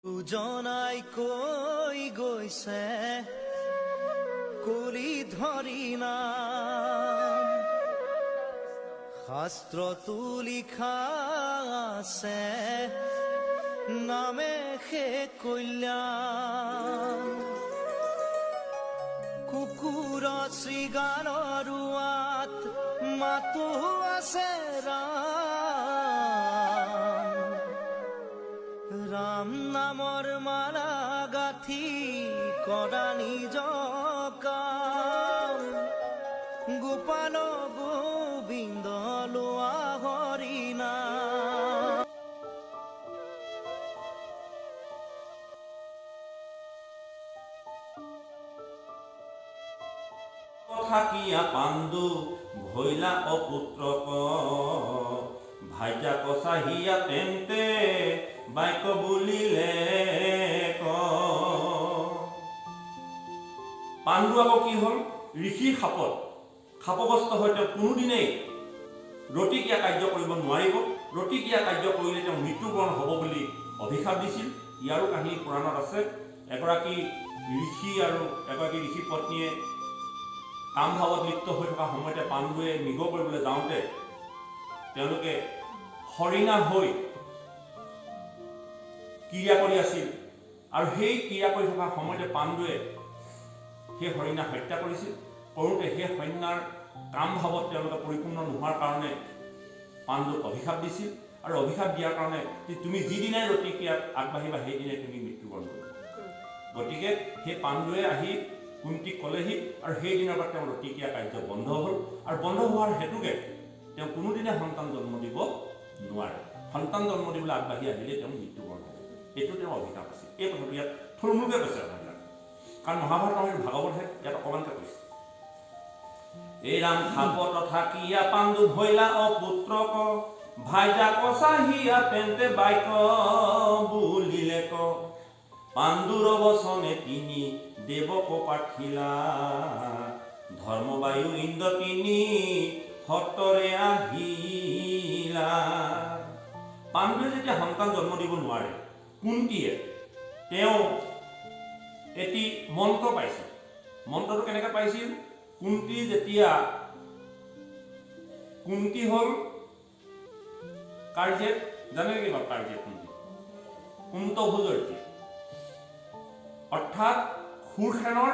জনাই কৈ গৈছে কুলি ধৰি নাম শাস্ত্ৰতো লিখা আছে নামে সে কল্যাণ কুকুৰ শৃগালৰ ৰুৱাত মাতো আছে ৰাম নামৰ মালা গাথি কৰা নিজ কাম গোপাল গোবিন্দ লোৱা হৰি নাম থাকিয়া পাণ্ডু ভৈলা অপুত্ৰক ভাইজা কচাহিয়া তেন্তে বাক্য বুলিলে পাণ্ডু আকৌ কি হ'ল ঋষিৰ খাপগ্ৰস্ত হৈ তেওঁ কোনোদিনেই ৰতিক্ৰিয়া কাৰ্য কৰিব নোৱাৰিব ৰতিক্ৰিয়া কাৰ্য কৰিলে তেওঁ মৃত্যুবৰণ হ'ব বুলি অভিশাপ দিছিল ইয়াৰো কাহিনী পুৰাণত আছে এগৰাকী ঋষি আৰু এগৰাকী ঋষি পত্নীয়ে কাম ভাৱত লিপ্ত হৈ থকা সময়তে পাণ্ডুৱে নিগ কৰিবলৈ যাওঁতে তেওঁলোকে হৰিণা হৈ ক্ৰিয়া কৰি আছিল আৰু সেই ক্ৰিয়া কৰি থকা সময়তে পাণ্ডুৱে সেই হৰিণা হত্যা কৰিছিল কৰোঁতে সেই হৰিণাৰ কাম ভাৱত তেওঁলোকে পৰিপূৰ্ণ নোহোৱাৰ কাৰণে পাণ্ডুক অভিশাপ দিছিল আৰু অভিশাপ দিয়াৰ কাৰণে তুমি যিদিনাই ৰতিক্ৰিয়াত আগবাঢ়িবা সেইদিনাই তুমি মৃত্যুবৰণ কৰিবা গতিকে সেই পাণ্ডুৱে আহি কুন্তীক ক'লেহি আৰু সেইদিনৰ পৰা তেওঁ ৰতিক্ৰিয়া কাৰ্য বন্ধ হ'ল আৰু বন্ধ হোৱাৰ হেতুকে তেওঁ কোনোদিনে সন্তান জন্ম দিব নোৱাৰে সন্তান জন্ম দিবলৈ আগবাঢ়ি আহিলে তেওঁ মৃত্যুবৰণ হ'ব এইটো তেওঁৰ অভিশাপ আছিল এই কথাটো ইয়াত থুলমূলকৈ কৈছে কথাবিলাক কাৰণ মহাভাৰত নহয় ভাগৱতহে ইয়াত অকণমানকৈ কৈছে এই ৰাম খাপত থাকিয়া পাণ্ডু ভৈলা অপুত্ৰক ভাইজা কচাহিয়া তেন্তে বাক্য বুলিলে ক পাণ্ডুৰ বচনে তিনি দেৱক পাঠিলা ধৰ্মবায়ু ইন্দ্ৰ তিনি সত্তৰে আহিলা পাণ্ডুৱে যেতিয়া সন্তান জন্ম দিব নোৱাৰে কুন্তীয়ে তেওঁ এটি মন্ত্ৰ পাইছিল মন্ত্ৰটো কেনেকৈ পাইছিল কুন্তী যেতিয়া কুন্তী হ'ল কাৰ্যেত জানে নেকি বাৰু কাৰ্যেত কুন্তী কুন্তভোজৰ অৰ্থাৎ সুৰসেনৰ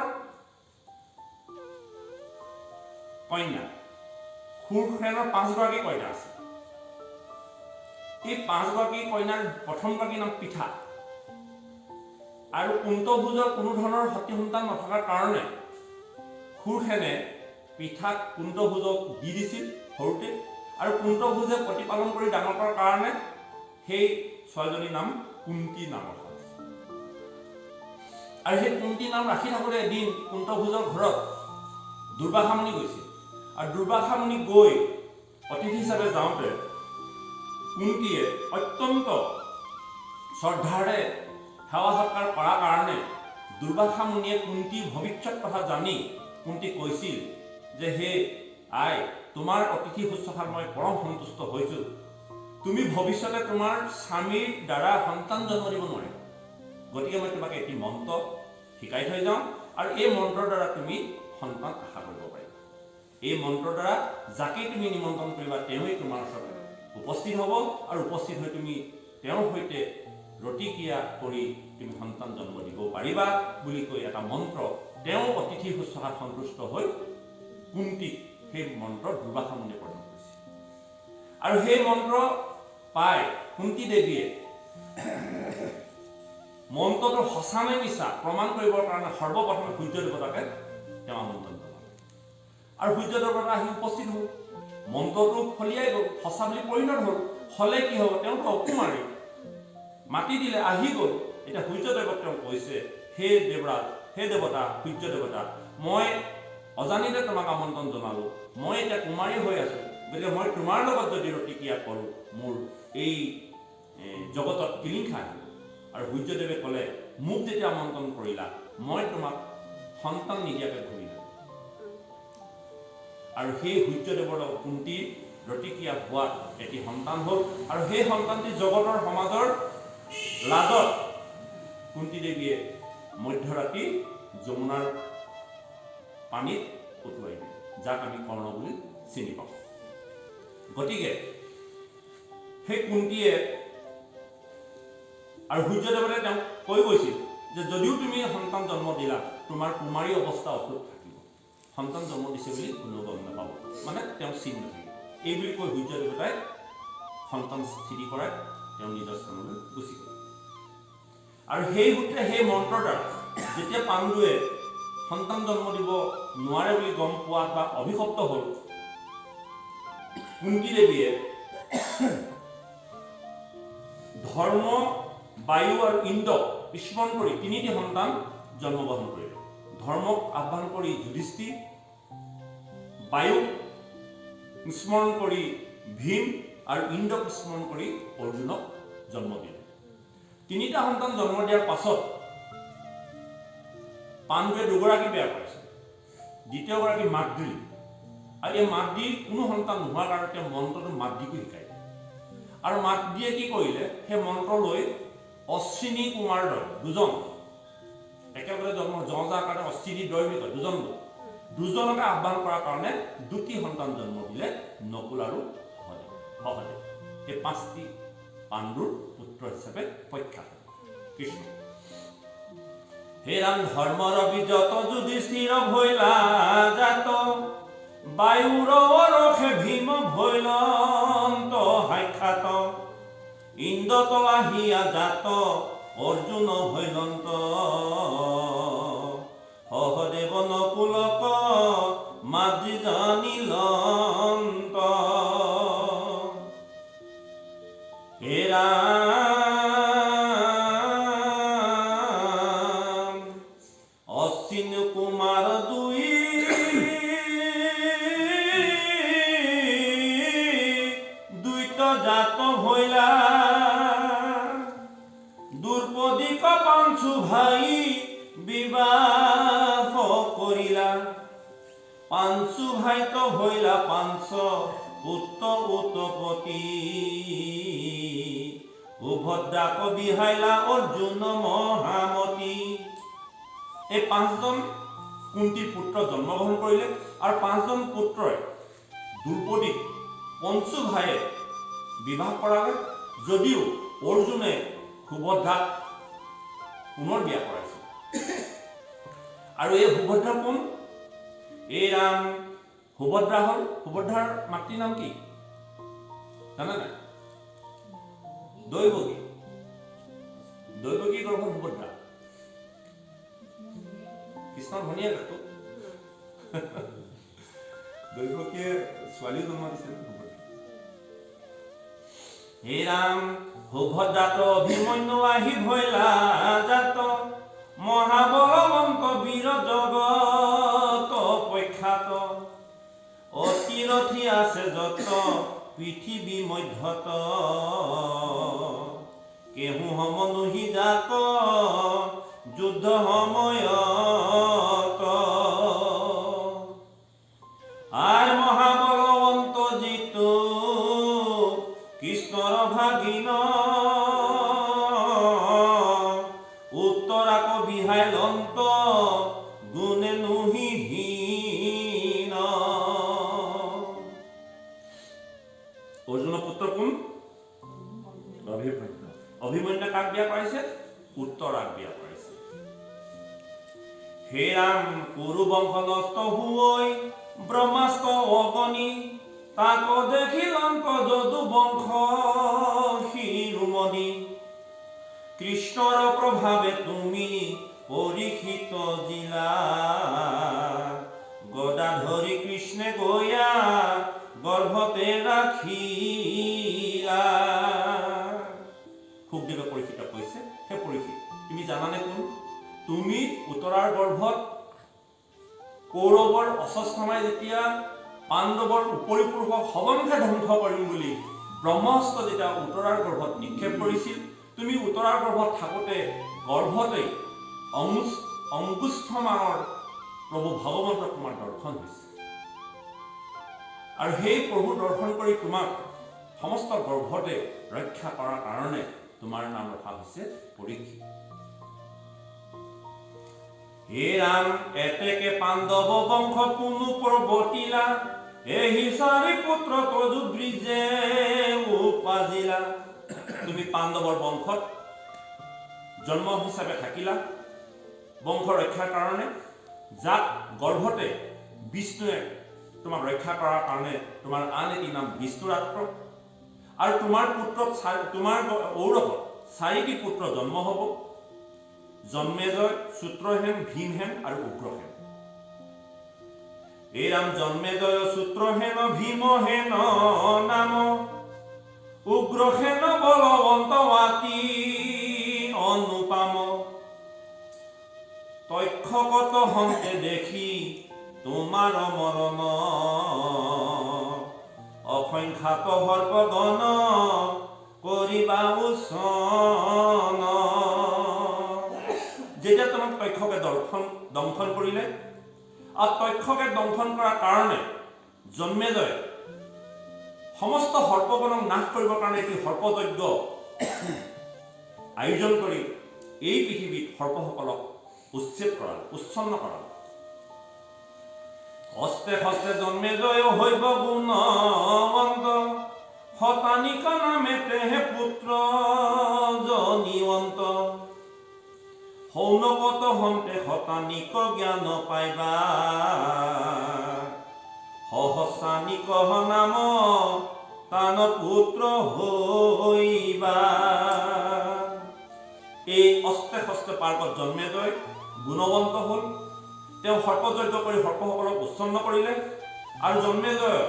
কন্যা সুৰসেনৰ 5গৰাকী কন্যা আছে এই 5গৰাকী কন্যাৰ প্ৰথমগৰাকীৰ নাম পিঠা আৰু কুন্তভোজৰ কোনো ধৰণৰ সতি সন্তান নথকাৰ কাৰণে সুৰসেনে পিঠাক কুন্তভোজক দি দিছিল সৰুতে আৰু কুন্তভোজে প্ৰতিপালন কৰি ডাঙৰ কৰাৰ কাৰণে সেই ছোৱালীজনীৰ নাম কুন্তী নাম ৰখা আৰু সেই কুন্তী নাম ৰাখি থাকোঁতে এদিন কুন্তভোজৰ ঘৰত দুৰ্বাসা মুনি গৈছিল আৰু দুৰ্বাসা মুনি গৈ অতিথি হিচাপে যাওঁতে কুন্তীয়ে অত্যন্ত শ্ৰদ্ধাৰে সেৱা সৎকাৰ কৰাৰ কাৰণে দুৰ্বাসা মুনিয়ে কুন্তীৰ ভৱিষ্যত কথা জানি কুন্তীক কৈছিল যে হে আই তোমাৰ অতিথি শুশ্ৰূষাত মই পৰম সন্তুষ্ট হৈছোঁ তুমি ভৱিষ্যতে তোমাৰ স্বামীৰ দ্বাৰা সন্তান জন্ম দিব নোৱাৰিবা গতিকে মই তোমাক এটি মন্ত্ৰ শিকাই থৈ যাওঁ আৰু এই মন্ত্ৰৰ দ্বাৰা তুমি সন্তান আশা কৰিব পাৰিবা এই মন্ত্ৰৰ দ্বাৰা যাকেই তুমি নিমন্ত্ৰণ কৰিবা তেওঁৱেই তোমাৰ ওচৰত উপস্থিত হ'ব আৰু উপস্থিত হৈ তুমি তেওঁৰ সৈতে ৰতিক্ৰিয়া কৰি তুমি সন্তান জন্ম দিব পাৰিবা বুলি কৈ এটা মন্ত্ৰ তেওঁ অতিথি শুশ্ৰূষাত সন্তুষ্ট হৈ কুন্তীক সেই মন্ত্ৰ দুৰ্বাসা মুনিয়ে প্ৰদান কৰিছিল আৰু সেই মন্ত্ৰ পাই কুন্তী দেৱীয়ে মন্ত্ৰটো সঁচা নে মিছা প্ৰমাণ কৰিবৰ কাৰণে সৰ্বপ্ৰথমে সূৰ্য দেৱতাকে তেওঁ আমন্ত্ৰণ জনালে আৰু সূৰ্য দেৱতা আহি উপস্থিত হ'ল মন্ত্ৰটো ফলিয়াই গ'ল সঁচা বুলি পৰিণত হ'ল হ'লে কি হ'ব তেওঁতো অকুমাৰী মাতি দিলে আহি গ'ল এতিয়া সূৰ্যদেৱক তেওঁ কৈছে হে দেৱৰাজ হে দেৱতা সূৰ্য দেৱতা মই অজানিতে তোমাক আমন্ত্ৰণ জনালোঁ মই এতিয়া কুমাৰী হৈ আছোঁ গতিকে মই তোমাৰ লগত যদি ৰতিক্ৰিয়া কৰোঁ মোৰ এই জগতত কিলিংখা আহিব আৰু সূৰ্যদেৱে ক'লে মোক যেতিয়া আমন্ত্ৰণ কৰিলা মই তোমাক সন্তান নিদিয়াকৈ ঘূৰি যাম আৰু সেই সূৰ্যদেৱৰ লগত কুন্তীৰ ৰতিক্ৰিয়া হোৱাত এটি সন্তান হ'ল আৰু সেই সন্তানটি জগতৰ সমাজৰ লাজত কুন্তি দেৱীয়ে মধ্যৰাতি যমুনাৰ পানীত উটুৱাই দিয়ে, যাক আমি কৰ্ণ বুলি চিনি পাওঁ। গতিকে সেই কুন্তিয়ে আৰু সূৰ্যদেৱতে তেওঁক কৈ গৈছিল যে যদিও তুমি সন্তান জন্ম দিলা, তোমাৰ কুমাৰী অৱস্থা অটুট থাকিব, সন্তান জন্ম দিছে বুলি কোনেও গম নাপাব, মানে তেওঁ চিন নাথাকিব। এই বুলি কৈ সূৰ্যদেৱতাই সন্তান স্থিতি কৰাই তেওঁ নিজৰ স্থানলৈ গুচি গ'ল। আৰু সেই সূত্ৰে সেই মন্ত্ৰৰ দ্বাৰা যেতিয়া পাণ্ডুৱে সন্তান জন্ম দিব নোৱাৰে বুলি গম পোৱা বা অভিশপ্ত হ'ল, কুন্তি দেৱীয়ে ধৰ্ম, বায়ু আৰু ইন্দ্ৰক স্মৰণ কৰি 3টি সন্তান জন্মগ্ৰহণ কৰিলে। ধৰ্মক আহ্বান কৰি যুধিষ্ঠিৰ, বায়ুক স্মৰণ কৰি ভীম আৰু ইন্দ্ৰক স্মৰণ কৰি অৰ্জুনক জন্ম দিলে। 3টা সন্তান জন্ম দিয়াৰ পাছত পাণ্ডুৱে 2গৰাকী বিয়া কৰাইছে। দ্বিতীয়গৰাকী মাদ্ৰী, আৰু এই মাদ্ৰীৰ কোনো সন্তান নোহোৱাৰ কাৰণে তেওঁ মন্ত্ৰটো মাদ্ৰীকো শিকায়। আৰু মাদ্ৰীয়ে কি কৰিলে, সেই মন্ত্ৰ লৈ অশ্বিনী কুমাৰদ্বয় 2জন একেলগে জন্ম, যাৰ কাৰণে অশ্বিনী দ্বয় বুলি কয়, 2জন লোক, 2জনকে আহ্বান কৰাৰ কাৰণে 2টি সন্তান জন্ম দিলে, নকুল আৰু সহদেৱ। এই 5টি পাণ্ডুৰ পুত্ৰ হিচাপে প্ৰখ্যাত কৃষ্ণ। হে ৰাম ধৰ্মৰ বিজত যুধিষ্ঠিৰ ভৈলা জাত, বায়ুৰ অৰসে ভীম ভৈলন্ত সাক্ষাৎ, ইন্দ্ৰত আহিয়া জাত অৰ্জুন ভৈলন্ত, সহদেৱ নকুলক মাদ্ৰী জানিলন্ত। হে ৰাম অশ্বিন কুমাৰ 2 দ্বৈত জাত ভৈলা, দুৰ্পদীক পাঞ্চু ভাই বিবাহ কৰিলা, পাঞ্চু ভাইত ভৈলা পাঞ্চ পুত্ৰ উৎপত্তি, সুভদ্ৰাক বিহাইলা অৰ্জুন মহামতী। এই 5জন কুন্তীৰ পুত্ৰ জন্মগ্ৰহণ কৰিলে, আৰু 5জন পুত্ৰই দ্ৰুপদীক পঞ্চু ভাইয়ে বিবাহ কৰালে, যদিও অৰ্জুনে সুভদ্ৰাক পুনৰ বিয়া কৰাইছে। আৰু এই সুভদ্ৰা কোন? এই ৰাম সুভদ্ৰা হ'ল, সুভদ্ৰাৰ মাতৃৰ নাম কি জানা নাই? দৈৱকী। দৈৱকী গৰ্ভ সুভদ্ৰা, কৃষ্ণৰ ভনীয়েকটো। দৈৱকীয়ে ছোৱালী জন্ম দিছিল সুভদ্ৰা। হে ৰাম সুভদ্ৰাত অভিমন্যু আহি ভৈলা জাত, মহাবলৱন্ত বীৰ জগত প্ৰখ্যাত, অতিৰথী আছে যত পৃথিৱী মধ্যত, কেহু সমনুহি জাত যুদ্ধ সময়ত, আৰ মহাবলৱন্ত যিটো কৃষ্ণৰ ভাগিন, উত্তৰাক বিহাইলন্ত গুণে নুহিহীন। অৰ্জুনৰ পুত্ৰ কোন? অভিমন্যু। অভিমন্যু কাক বিয়া কৰাইছে? উত্তৰাক বিয়া কৰাইছে। হে ৰাম কুৰু বংশ নষ্ট হৈ ব্ৰহ্মাস্ত্ৰ অগণি, তাক দেখিলন্ত যদু বংশ শিৰোমণি, কৃষ্ণৰ প্ৰভাৱে তুমি পৰীক্ষিত জিলা, গদাধৰি কৃষ্ণে গয়া গৰ্ভতে ৰাখিলা। সুখদেৱে পৰীক্ষিতক কৈছে, হে পৰীক্ষিত তুমি জানানে কোন? তুমি উত্তৰাৰ গৰ্ভত কৌৰৱৰ অস্বস্থামাই যেতিয়া পাণ্ডৱৰ উপৰি পুৰুষক সবংশে ধ্বংস কৰিম বুলি ব্ৰহ্মাস্ত্ৰ যেতিয়া উত্তৰাৰ গৰ্ভত নিক্ষেপ কৰিছিল, তুমি উত্তৰাৰ গৰ্ভত থাকোঁতে গৰ্ভতেই অংগুষ্ঠমানৰ প্ৰভু ভগৱন্ত তোমাৰ দৰ্শন হৈছে। আৰু সেই প্ৰভু দৰ্শন কৰি তোমাক সমস্ত গৰ্ভতে ৰক্ষা কৰাৰ কাৰণে তোমাৰ নাম ৰখা হৈছে পৰীক্ষিত। হে ৰাম এতেকে পাণ্ডৱ বংশ পুনু প্ৰৱৰ্তিলা এহি চাৰি পুত্ৰ তজুদ্ৰিজে উপাজিলা। তুমি পাণ্ডৱৰ বংশত জন্ম হিচাপে থাকিলা বংশ ৰক্ষাৰ কাৰণে, যাক গৰ্ভতে বিষ্ণুৱে তোমাক ৰক্ষা কৰাৰ কাৰণে তোমাৰ আন এটি নাম বিষ্ণুৰাত্ৰ। আৰু তোমাৰ পুত্ৰত তোমাৰ ঔৰসত 4টি পুত্ৰ জন্ম হ'ব, জন্মেজয়, সূত্ৰহেন, ভীমহেন আৰু উগ্ৰহেন। এই ৰাম জন্মেজয় সূত্ৰহেন ভীমহেন নাম উগ্ৰহেন বলৱন্ত অতি অনুপাম। তক্ষকত হন্তে দেখি তোমাৰ মৰণ অসংখ্যাত সৰ্পগণ কৰিবা উচ্চন। যেতিয়া তোমাক তক্ষকে দংশন কৰিলে আৰু তক্ষকে দংশন কৰাৰ কাৰণে জন্মেজয় সমস্ত সৰ্পগণক নাশ কৰিবৰ কাৰণে এটি সৰ্পযজ্ঞ আয়োজন কৰি এই পৃথিৱীত সৰ্পসকলক উচ্ছন্ন কৰাল। হস্তে হস্তে জন্মেজয় হৈব গুণৱন্ত শতানিক নামে তেহে পুত্ৰ জনিৱন্ত। সৌনকত হন্তে শতানিক জ্ঞান পাইবা সহস্ৰানিক নাম তান পুত্ৰ হৈবা। এই অস্তে হস্তে পাৰ্কত জন্মেজয় গুণৱন্ত হ'ল। তেওঁ সৰ্পযজ্ঞ কৰি সৰ্পসকলক উচ্ছন্ন কৰিলে আৰু জন্মেজয়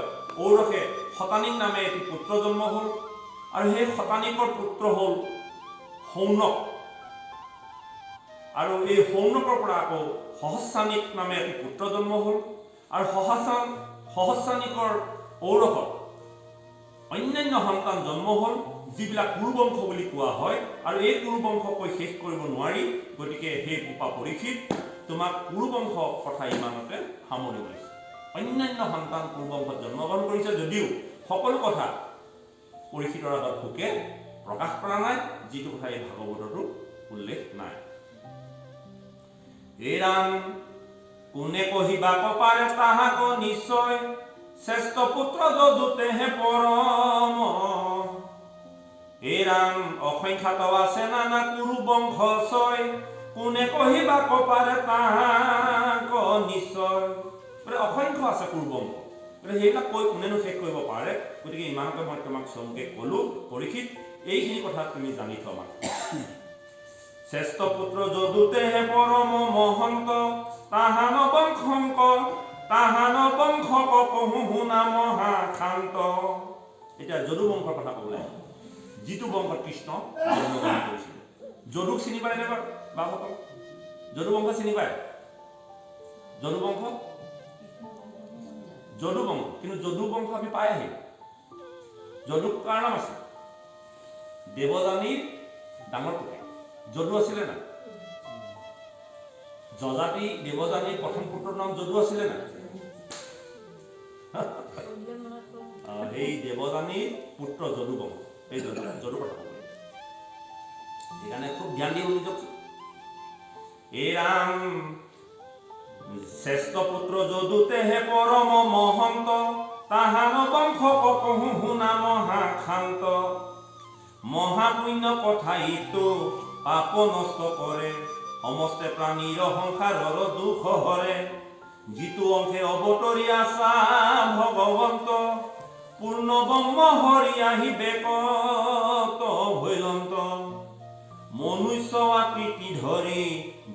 ঔৰসে শতানিক নামে এটি পুত্ৰ জন্ম হ'ল আৰু সেই শতানিকৰ পুত্ৰ হ'ল সৌনক। আৰু এই সৌনকৰ পৰা আকৌ সহস্ৰানিক নামে এটি পুত্ৰ জন্ম হ'ল আৰু সহস্ৰানিকৰ ঔৰসত অন্যান্য সন্তান জন্ম হ'ল, যিবিলাক কুৰুবংশ বুলি কোৱা হয়। আৰু এই কুৰুবংশ কৈ শেষ কৰিব নোৱাৰি, গতিকে হে গোপা পৰীক্ষিত, তোমাক কুৰুবংশ কথা ইমানতে সামৰি লৈছে। অন্যান্য সন্তান কুৰুবংশত জন্মগ্ৰহণ কৰিছে যদিও সকলো কথা পৰীক্ষিতৰ আগত সুকে প্ৰকাশ কৰা নাই, যিটো কথা এই ভাগৱততো উল্লেখ নাই। হে ৰাম কোনে কহিবা কপাৰে তাহাক নিশ্চয় শ্ৰেষ্ঠ পুত্ৰ যদুতেহে পৰম। হে ৰাম অসংখ্যাত আছে নানা কুৰুবংশ ছয় কোনে কহিবা কপাৰে তাহাক নিশ্চয়। অসংখ্য আছে কুৰুবংশ, সেইবিলাক কৈ কোনেনো শেষ কৰিব পাৰে। গতিকে ইমানকে মই তোমাক চমুকে ক'লো পৰীক্ষিত, এইখিনি কথা তুমি জানি থবা। শ্ৰেষ্ঠ পুত্ৰ যদুতেহে পৰম মহন্ত তাহান বংশংক তাহান বংশক কহু শুনা মহাশান্ত। এতিয়া যদু বংশৰ কথা ক'বলৈ, যিটো বংশত কৃষ্ণ জন্মগ্ৰহণ কৰিছিল। যদুক চিনি পায় নে বাবুসকল? যদু বংশ চিনি পায়? যদু বংশ কিন্তু যদু বংশ আমি পাই আহিম। যদুক কাৰ নাম আছে? দেৱযানীৰ ডাঙৰ পুতেক যদু আছিলে না? যজাতি দেৱযানীৰ প্ৰথম পুত্ৰৰ নাম যদু আছিলে না? এই দেৱযানীৰ পুত্ৰ যদু বংশ, এই যদু কথা ক'ব। সেইকাৰণে খুব জ্ঞান দি শুনি যাওকচোন। হে ৰাম শ্ৰেষ্ঠ পুত্ৰ যদুতেহে পৰম মহন্ত তাহান বংশক কহু শুনা মহাশান্ত। মহাপুণ্য কথাইতো পাপ নষ্ট কৰে সমস্তে প্ৰাণীৰ সংসাৰৰ দুখ হৰে। যিটো অংশে অৱতৰি আছা ভগৱন্ত পূৰ্ণ ব্ৰহ্ম হৰি আহিবে কত ভৈলন্ত। মনুষ্য আকৃতি ধৰি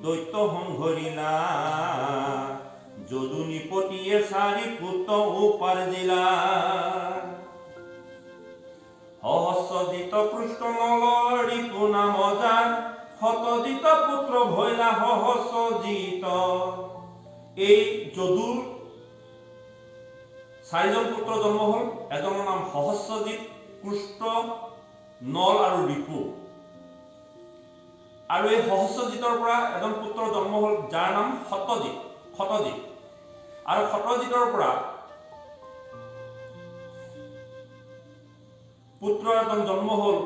দৈত্য সংঘৰিলা যদু নিপতিয়ে 4 পুত্ৰ উপাৰ্জিলা। সহস্ৰজিত পৃষ্ঠ নলৰি পুনাম যাৰ শতজিত পুত্ৰ ভৈলা সহস্ৰজিত। এই যদুৰ 4জন পুত্ৰ জন্ম হ'ল। এজনৰ নাম সহস্ৰজিত, কৃষ্ট, নল আৰু ৰিপু। আৰু এই সহস্ৰজিতৰ পৰা এজন পুত্ৰ জন্ম হ'ল যাৰ নাম শতজিত। আৰু শতজিতৰ পৰা পুত্ৰ এজন জন্ম হ'ল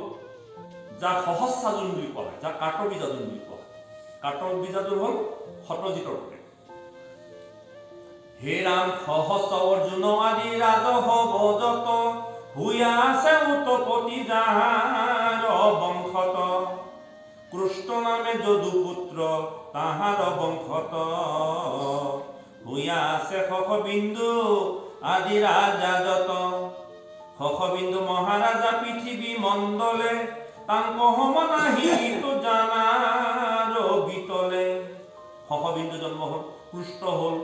যাক সহস্ৰাৰ্জুন বুলি কোৱা হয়, যাক কাৰ্তবীৰ্যাৰ্জুন বুলি কোৱা হয়। কাটল বীজাটোৰ হ'ল সত্যজিতৰ পুতেক। হে ৰাম সহস্ৰ অৰ্জুন আদি ৰাজহ বজত হুয়া আছে উৎপত্তি যাহাৰ বংশত কৃষ্ণ নামে যদুপুত্ৰ তাহাৰ বংশত হুয়া আছে শশবিন্দু আদি ৰাজা যত শশবিন্দু মহাৰাজা পৃথিৱী মণ্ডলে তাংক সম নাহি তো জানাৰ বিতলে। শশবিন্দু জন্ম হ'ল, পুষ্ট হ'ল,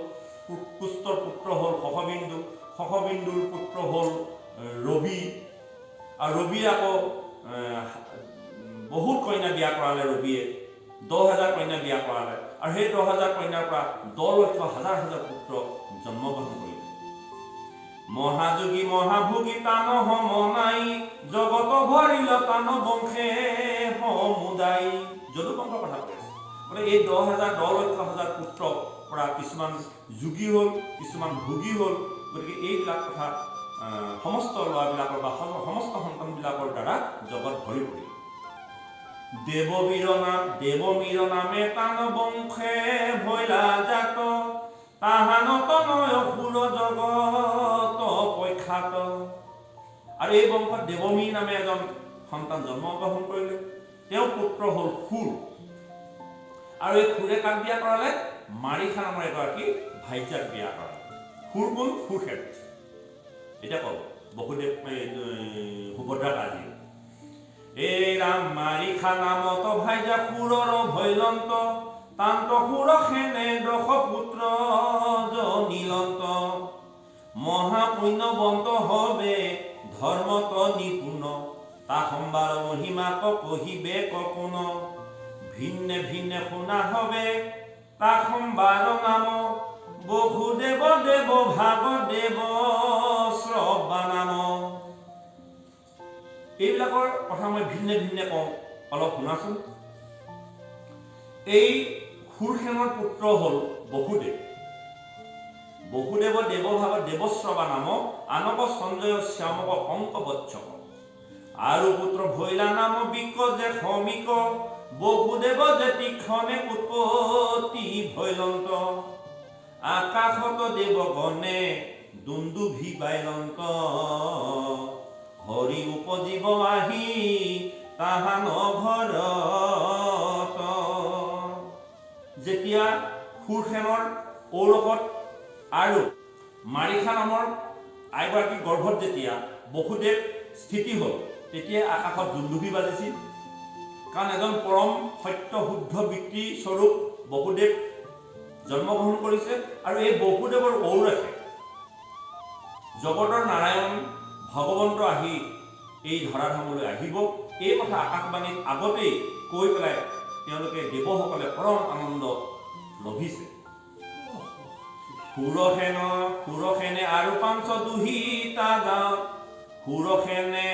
পুষ্টৰ পুত্ৰ হ'ল শশবিন্দু, শশবিন্দুৰ পুত্ৰ হ'ল ৰবি, আৰু ৰবিয়ে আকৌ বহুত কন্যা বিয়া কৰালে। ৰবিয়ে 10,000 কন্যা বিয়া কৰালে, আৰু সেই 10,000 কন্যাৰ পৰা 10 লক্ষ হাজাৰ হাজাৰ পুত্ৰ জন্মগ্ৰহণ কৰিলে। মহাযোগী মহাভোগী তান সম নাই জগত ভৰিল তান বংশে সমুদায়। যদু বংশৰ কথা কৈ আছে, মানে এই 10,000 লক্ষ হাজাৰ পুত্ৰৰ পৰা কিছুমান যোগী হ'ল, কিছুমান ভোগী হ'ল। গতিকে এইবিলাক কথা সমস্ত ল'ৰাবিলাকৰ বা সমস্ত সন্তানবিলাকৰ দ্বাৰা জগত ভৰি পৰিল। দেৱমীৰ নামে তান বংশে ভৈলা জাত তাহানত নয় সুৰ জগত প্ৰখ্যাত। আৰু এই বংশত দেৱমীৰ নামে এজন সন্তান জন্মগ্ৰহণ কৰিলে। তেওঁৰ পুত্ৰ হ'ল সুৰ, আৰু এই সুৰে কাক বিয়া কৰালে? মাৰিখা নামৰ এগৰাকী ভাইজাক বিয়া কৰালে। সুৰ কোন? সুৰসেন। এতিয়া কব বসুদেৱ সুভদ্ৰাক আজি এই ৰাম মাৰিখা নামত ভাইজা সুৰৰ ভৈলন্ত তান্ত সুৰসেনে দশ পুত্ৰ জনিলন্ত মহাপুণ্যবন্ত হবে ধৰ্মত নিপুণ তা সম্বাৰ মহিমাক কহিবে কোন ভিন্নে ভিন্নে শুনা হবে তা সম্বাৰ নাম বসুদেৱ দেৱ ভাগদেৱ শ্ৰৱা নাম। এইবিলাকৰ কথা মই ভিন্নে ভিন্নে কওঁ, অলপ শুনাচোন। এই সুৰসেনৰ পুত্ৰ হ'ল বসুদেৱ। বসুদেৱ দেৱ ভাগত দেৱশ্ৰৱা নাম আনক সঞ্জয় শ্যামক অংক বৎসক আৰু পুত্ৰ ভৈলা নাম বিক যে সমিক বসুদেৱ যে তীক্ষণে উৎপত্তি ভৈলন্ত আকাশত দেৱগণে দুন্দুভি বাইলন্ত হৰি উপজীৱ আহি তাহান ঘৰত। যেতিয়া সুৰসেনৰ ঔৰসত আৰু মাৰিখা নামৰ আইগৰাকীৰ গৰ্ভত যেতিয়া বসুদেৱ স্থিতি হ'ল, তেতিয়া আকাশত দুন্দুভি বাজিছিল। কাৰণ এজন পৰম সত্য শুদ্ধ ব্যক্তি স্বৰূপ বসুদেৱ জন্মগ্ৰহণ কৰিছে, আৰু এই বসুদেৱৰ ঔৰসে জগতৰ নাৰায়ণ ভগৱন্ত আহি এই ধৰাধামলৈ আহিব, এই কথা আকাশবাণীত আগতেই কৈ পেলাই তেওঁলোকে দেৱসকলে পৰম আনন্দ লভিছে। সুৰসেনে আৰু 500 দুহিতা গাঁৱত সুৰসেনে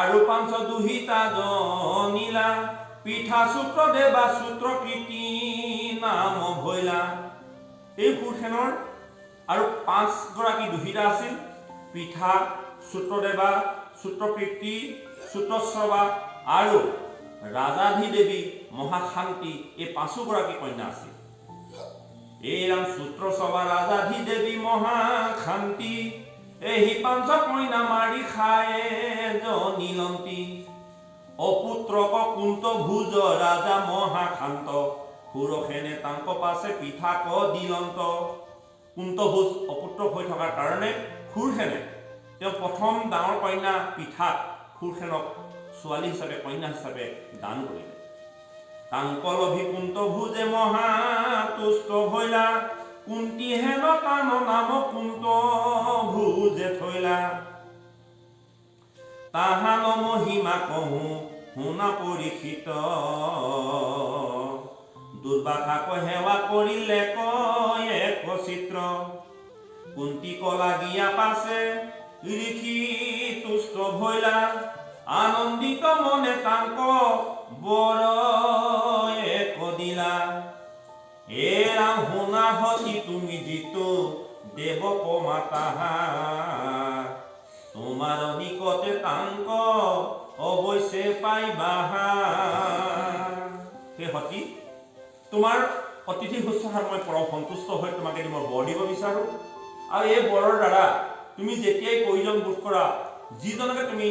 আৰু 500 দুহিতা জনিলা পিঠা সূত্ৰ দেৱা সূত্ৰ কীৰ্তি নাম ভৈলা। এই সুৰসেনৰ আৰু 5 গৰাকী দুহিতা আছিল। পিঠা, সূত্ৰদেৱা, সূত্ৰকীৰ্তি, সূত্ৰশ্ৰৱা আৰু ৰাজাধিদেৱী মহাশান্তি, এই 5 গৰাকী কন্যা আছিল। এই ৰাম সূত্ৰশ্ৰৱা ৰাজাধিদেৱী মহাশান্তি এই 5 কন্যা মাৰি খায়ে জনিলন্তী অপুত্ৰক কুন্ত ভুজ ৰাজা মহাশান্ত সুৰসেনে তাংক পাছে পিঠা ক দিলন্ত। কুন্তভোজ অপুত্ৰ হৈ থকাৰ কাৰণে সুৰসেনে তেওঁ প্ৰথম ডাঙৰ কন্যা পিঠাক সুৰসেনক ছোৱালী হিচাপে কন্যা হিচাপে দান কৰিলে। তাংক লভি কুন্তভোজে মহাতুষ্ট ভৈলা কুন্তি হেন তান নাম কুন্তভোজে থৈলা তাহান মহিমা কহো শুনা পৰীক্ষিত দুৰ্বাসাক সেৱা কৰিলে কয় এক চিত্ৰ কুন্তি কলাগিয়া পাছে ঋষি তুষ্ট ভৈলা আনন্দিত মনে তাংক বৰ এক দিলা। এৰা শুনা হতি তুমি যিটো দেৱক মাতাহা তোমাৰ নিকটে তাংক অৱশ্যে পাইবাহা। সেই সতী তোমাৰ অতিথি শুশ্ৰূষাত মই পৰম সন্তুষ্ট হৈ তোমাক এদিন মই বৰ দিব বিচাৰোঁ। আৰু এই বৰৰ দ্বাৰা তুমি যেতিয়াই প্ৰয়োজন বোধ কৰা, যিজনকে তুমি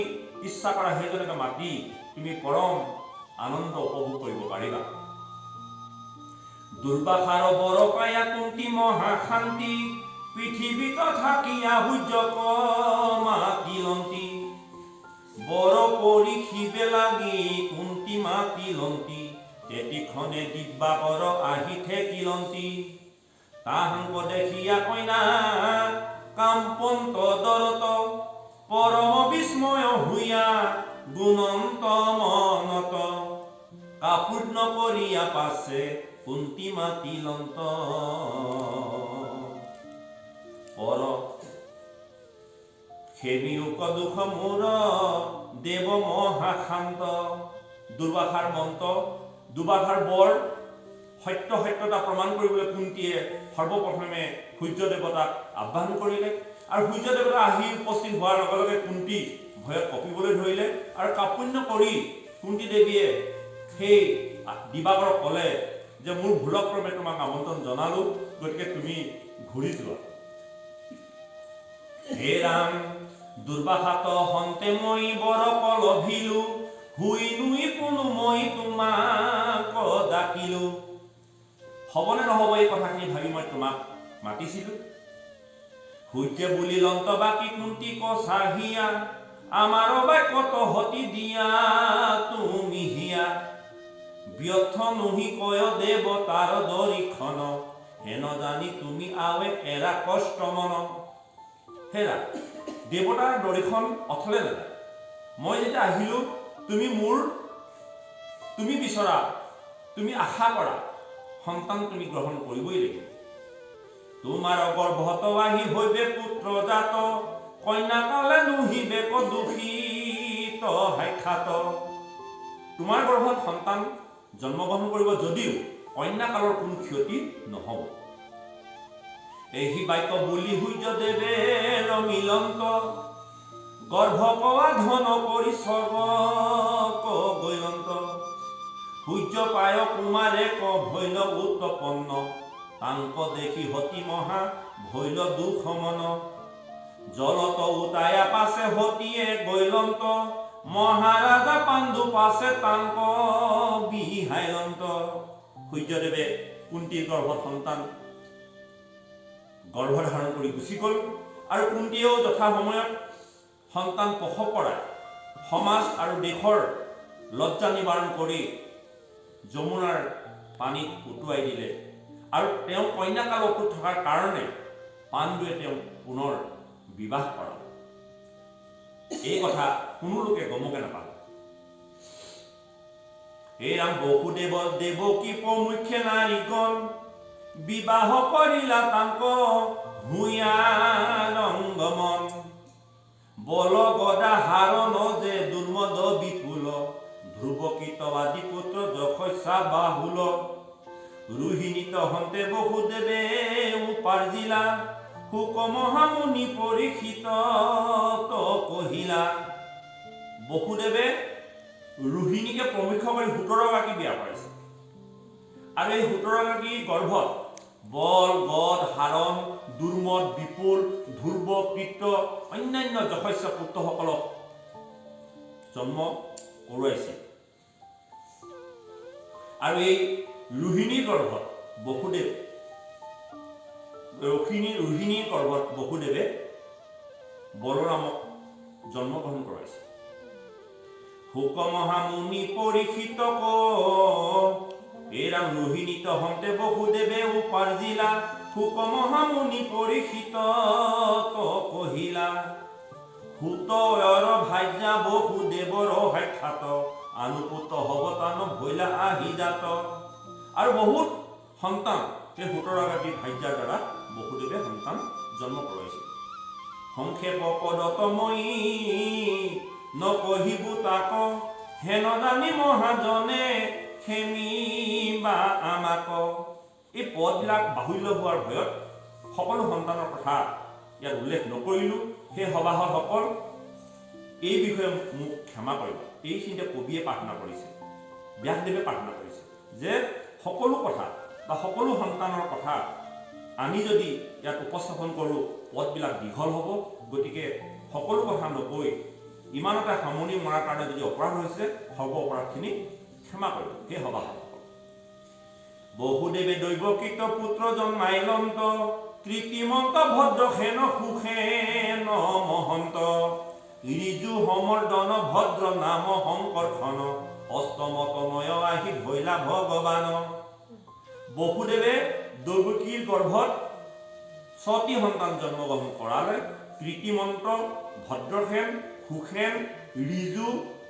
ইচ্ছা কৰা সেইজনকে মাতি তুমি পৰম আনন্দ উপভোগ কৰিব পাৰিবা। দুৰ্বাসাৰ বৰ পায়া কুন্তি মহা শান্তি, পৃথিৱীত থাকিয়া সূৰ্য মাতিলন্তি। বৰ পৰীক্ষিবে লাগি কুন্তি মাতিলন্তি, তেতিখনে দিব্যাকৰ আহি ঠেকিলন্তি। তাহাংক দেখিয়া কইনা কাম্পন্ত দৰত, পৰম বিস্ময় হুইয়া গুণন্ত মনত। কাপূৰ্ণ কৰিয়া পাছে কুন্তি মাতিলন্ত, পৰ সেবিয়োক দুখ মোৰ দেৱ মহাশান্ত। দুৰ্বাসাৰ মন্ত্ৰ, দুৰ্বাসাৰ বৰ সত্যতা প্ৰমাণ কৰিবলৈ কুন্তীয়ে সৰ্বপ্ৰথমে সূৰ্য দেৱতাক আহ্বান কৰিলে। আৰু সূৰ্য দেৱতা আহি উপস্থিত হোৱাৰ লগে লগে কুন্তী ভয়ত কঁপিবলৈ ধৰিলে। আৰু কাপুণ্য কৰি কুন্তী দেৱীয়ে সেই দিবাকৰক ক'লে যে মোৰ ভুলক্ৰমে তোমাক আমন্ত্ৰণ জনালো, গতিকে তুমি ঘূৰি যোৱা। হে ৰাম দুৰ্বাসাত হন্তে মই বৰ কলভিলো, হুই নুই কোনো মই তোমাক ডাকিলো। হ'বনে নহ'ব এই কথাখিনি ভাবি মই তোমাক মাতিছিলো। সূৰ্যে বুলিলন্ত বাকী কুন্তি কছাহিয়া, আমাৰ বাক্যত হতি দিয়া তুমি হিয়া। ব্যৰ্থ নহি কয় দেৱতাৰ দৰিখন, হেন জানি তুমি আৱে এৰা কষ্ট মন। হেৰা দেৱতাৰ দৰিখন অথলে নাযায়। মই যেতিয়া আহিলো তুমি বিচৰা, তুমি আশা কৰা সন্তান তুমি গ্ৰহণ কৰিবই লাগিব। তোমাৰ গৰ্ভত আহি হৈবে পুত্ৰ জাত, কন্যা কালে নুহিবে দুখিত সাক্ষাৎ। তোমাৰ গৰ্ভত সন্তান জন্মগ্ৰহণ কৰিব যদিও কন্যা কালৰ কোনো ক্ষতি নহ'ব। এই বাক্য বুলি সূৰ্য দেৱে ৰমিলন্ত, গৰ্ভ কোৱা ধন কৰি স্বৰ্গ গৈলন্ত। সূৰ্য পায় কুমাৰে ভৈল উৎপন্ন, তাংক দেখি হতি মহা ভৈল দুখ মন। জলত উতায়া পাছে হতিয়ে গৈলন্ত, মহাৰাজা পাণ্ডু পাছে তাংক বিহাইলন্ত। সূৰ্যদেৱে কুন্তীৰ গৰ্ভত সন্তান গৰ্ভধাৰণ কৰি গুচি গ'ল। আৰু কুন্তীয়েও যথা সময়ত সন্তান প্ৰসৱ কৰাই সমাজ আৰু দেশৰ লজ্জা নিবাৰণ কৰি যমুনাৰ পানীত উটুৱাই দিলে। আৰু তেওঁ কন্যাকাল অটুট থকাৰ কাৰণে পাণ্ডুৱে তেওঁক পুনৰ বিবাহ কৰালে। এই কথা কোনো লোকে গমকে নাপালে। এই ৰাম বসুদেৱ দেৱকী প্ৰমুখ্যে নাৰীগণ, বিবাহ কৰিলা তাংক ভূঞা ৰংগমন। বল গদা হাৰণ যে দুৰ্মদ বিপুল, ধ্ৰুৱকীত আদি পুত্ৰ যশস্যা বাহুল। ৰোহিণীত হন্তে বসুদেৱে উপাৰ্জিলা, শুক মহামুনি পৰীক্ষিত কহিলা। বসুদেৱে ৰোহিণীকে প্ৰমুখ্য কৰি 17গৰাকী বিয়া কৰাইছে। আৰু এই 17গৰাকী গৰ্ভত বল গদ হাৰণ দুৰ্মদ বিপুল ধ্ৰুৱ কৃত অন্যান্য যশস্য পুত্ৰসকলক জন্ম কৰোৱাইছে। আৰু এই ৰোহিণীৰ গৰ্ভত বসুদেৱে বলৰামক জন্মগ্ৰহণ কৰাইছে। শুক মহামুনি পৰীক্ষিত এই ৰাম ৰোহিণীত হন্তে বসুদেৱে উপাৰ্জিলা, শুক মহামুনি পৰীক্ষিত কহিলা। সুতয়ৰ ভাজ্যা বসুদেৱৰ সাক্ষাৎ, আনুপুত হবতান ভৈলা আহি জাত। আৰু বহুত সন্তান এই 17গৰাকী ভাজ্যাৰ দ্বাৰা বসুদেৱে সন্তান জন্ম কৰাইছিল। সংক্ষেপ পদত মই নকহিবো তাক, হেন জানি মহাজনে খেমিবা আমাক। এই পদবিলাক বাহুল্য হোৱাৰ ভয়ত সকলো সন্তানৰ কথা ইয়াত উল্লেখ নকৰিলো। সেই সভাসদসকল এই বিষয়ে মোক ক্ষমা কৰিব। এইখিনিতে কবিয়ে প্ৰাৰ্থনা কৰিছে, ব্যাসদেৱে প্ৰাৰ্থনা কৰিছে যে সকলো কথা বা সকলো সন্তানৰ কথা আমি যদি ইয়াত উপস্থাপন কৰোঁ পদবিলাক দীঘল হ'ব। গতিকে সকলো কথা নকৈ ইমানতে সামৰণি মৰাৰ কাৰণে যদি অপৰাধ হৈছে সৰ্ব অপৰাধখিনি ক্ষমা কৰিব। সেই সভাসদসকল বহুদেৱে দৈৱকৃত পুত্ৰ জন্মাইলন্ত কৃত্ৰিমন্ত ভদ্ৰসেন সুখেন মহন্ত ঋজু সমৰ্দন ভদ্ৰ নাম শংকৰখন অষ্টমতনয় আহি ভৈলা ভগৱান। বসুদেৱে দৈৱকীৰ গৰ্ভত 6টি সন্তান জন্মগ্ৰহণ কৰালে। কৃত্ৰিমন্ত ভদ্ৰসেন সুখেন ঋজু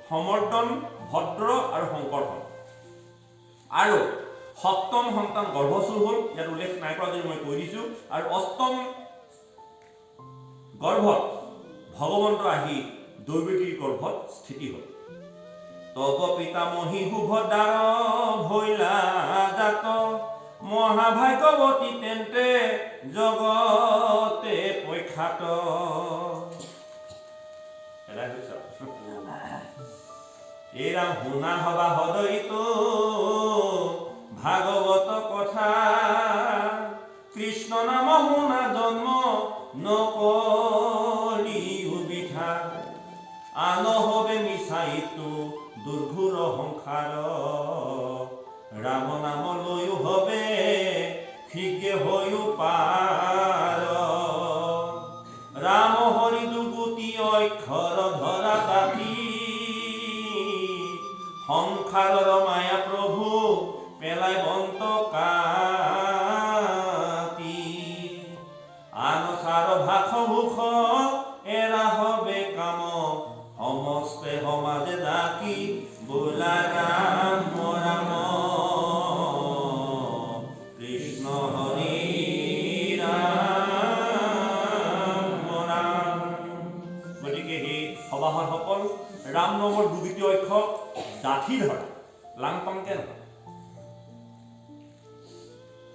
সমৰ্দন ভদ্ৰ আৰু শংকৰখন। আৰু 7ম সন্তান গৰ্ভচুৰ হ'ল, ইয়াত উল্লেখ নাই কৰা যদি মই কৈ দিছোঁ। আৰু 8ম গৰ্ভত ভগৱন্ত আহি দৈৱকীৰ গৰ্ভত স্থিতি হ'ল। তব পিতামহী সুভদ্ৰাৰ ভৈলা জাত মহাভাগ্যৱতী তেন্তে জগতে প্ৰখ্যাত। এৰা শুনা হবা সদয়িত ভাগৱত কথা কৃষ্ণ নাম শুনা জন্ম নকৰি উবিঠা আন হবে মিছাইতো দুৰ্ঘুৰ সংসাৰ ৰাম নাম লৈও হবে শীঘ্ৰে হৈও পাৰ ৰাম হৰি দুগুটি অক্ষৰ ধৰা দাবী সংসাৰৰ মায়া প্ৰভু পেলাই বন্ত কাটি আনচাৰ ভাষ মুখ এৰা হবে কাম সমস্তে সমাজে ডাকি বোলা ৰাম ৰাম কৃষ্ণ হৰি ৰাম ৰাম। গতিকে সেই সভাসদসকল ৰাম নামৰ দুবিটি অক্ষৰ ডাঠি ধৰা লাংপাংকে নহয়,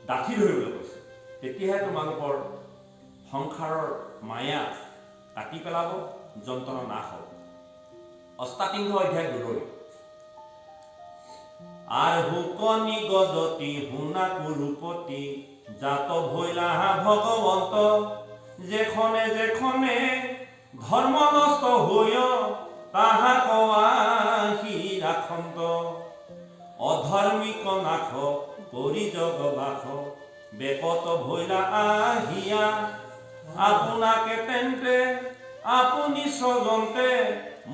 ডাঠি ধৰিবলৈ কৈছে। তেতিয়াহে তোমালোকৰ সংসাৰৰ মায়া কাটি পেলাব, যন্ত্ৰণা নাশ হ'ব। অষ্টাতিংশ অধ্যায় 2। আর হুকনি গজতি হুনা কুরুপতি জাত ভৈলা ভগবন্ত যেখনে যেখনে ধর্ম নষ্ট হইয় তাহা কহি রাখন্ত অধর্মিক নাখ করি জগবাস বেপত ভৈলা আহিয়া আপনাকে তেন্তে আপুনি স্বজন্তে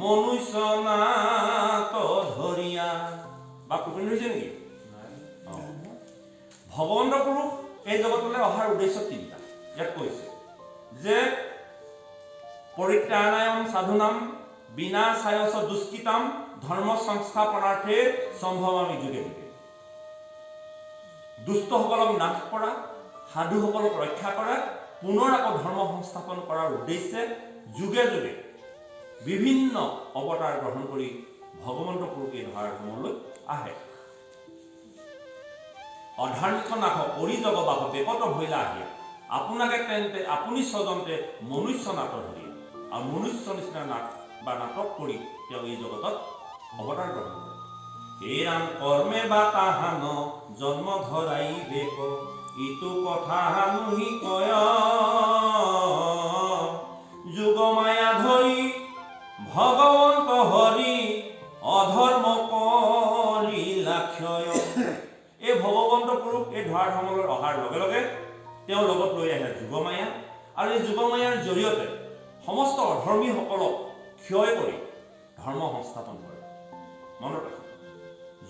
মনুষ্য নাত ধরিয়া। বাক্য হৈছে নেকি? ভগৱন্ত পুৰুষ এই জগতলৈ অহাৰ উদ্দেশ্য 3টা। ইয়াত কৈছে যে পৰিত্ৰাণায়ম সাধুনাম বিনাশায়চ দুষ্কৃতাম ধৰ্ম সংস্থাপনাৰ্থে সম্ভৱামি যুগে যুগে। দুষ্টসকলক নাশ কৰা, সাধুসকলক ৰক্ষা কৰা, পুনৰ আকৌ ধৰ্ম সংস্থাপন কৰাৰ উদ্দেশ্যে যুগে যুগে বিভিন্ন অৱতাৰ গ্ৰহণ কৰি ভগৱন্ত পুৰুষে ধৰাৰ সময়লৈ আহে। অধাৰ্মিক নাশ কৰি জগবাস বেপত ভৈলা আহিয়া আপোনাকে তেন্তে আপুনি স্বজন্তে মনুষ্য নাট ধৰিয়া। আৰু মনুষ্য নিচিনা নাট বা নাটক কৰি তেওঁ এই জগতত অৱতাৰ গ্ৰহণ কৰে। হে ৰাম কৰ্মে বা তাহান জন্ম ধৰাই বেক ইটো কথা নুহি কয় যুগ মায়া ধৰি ভগৱন্ত হৰি অধৰ্ম কৰি লাক্ষয়। এই ভগৱন্ত পুৰুষ এই ধৰাৰ সমলৈ অহাৰ লগে লগে তেওঁ লগত লৈ আহে যুগমায়া, আৰু এই যুগমায়াৰ জৰিয়তে সমস্ত অধৰ্মীসকলক ক্ষয় কৰি ধৰ্ম সংস্থাপন কৰে। মনত ৰাখক,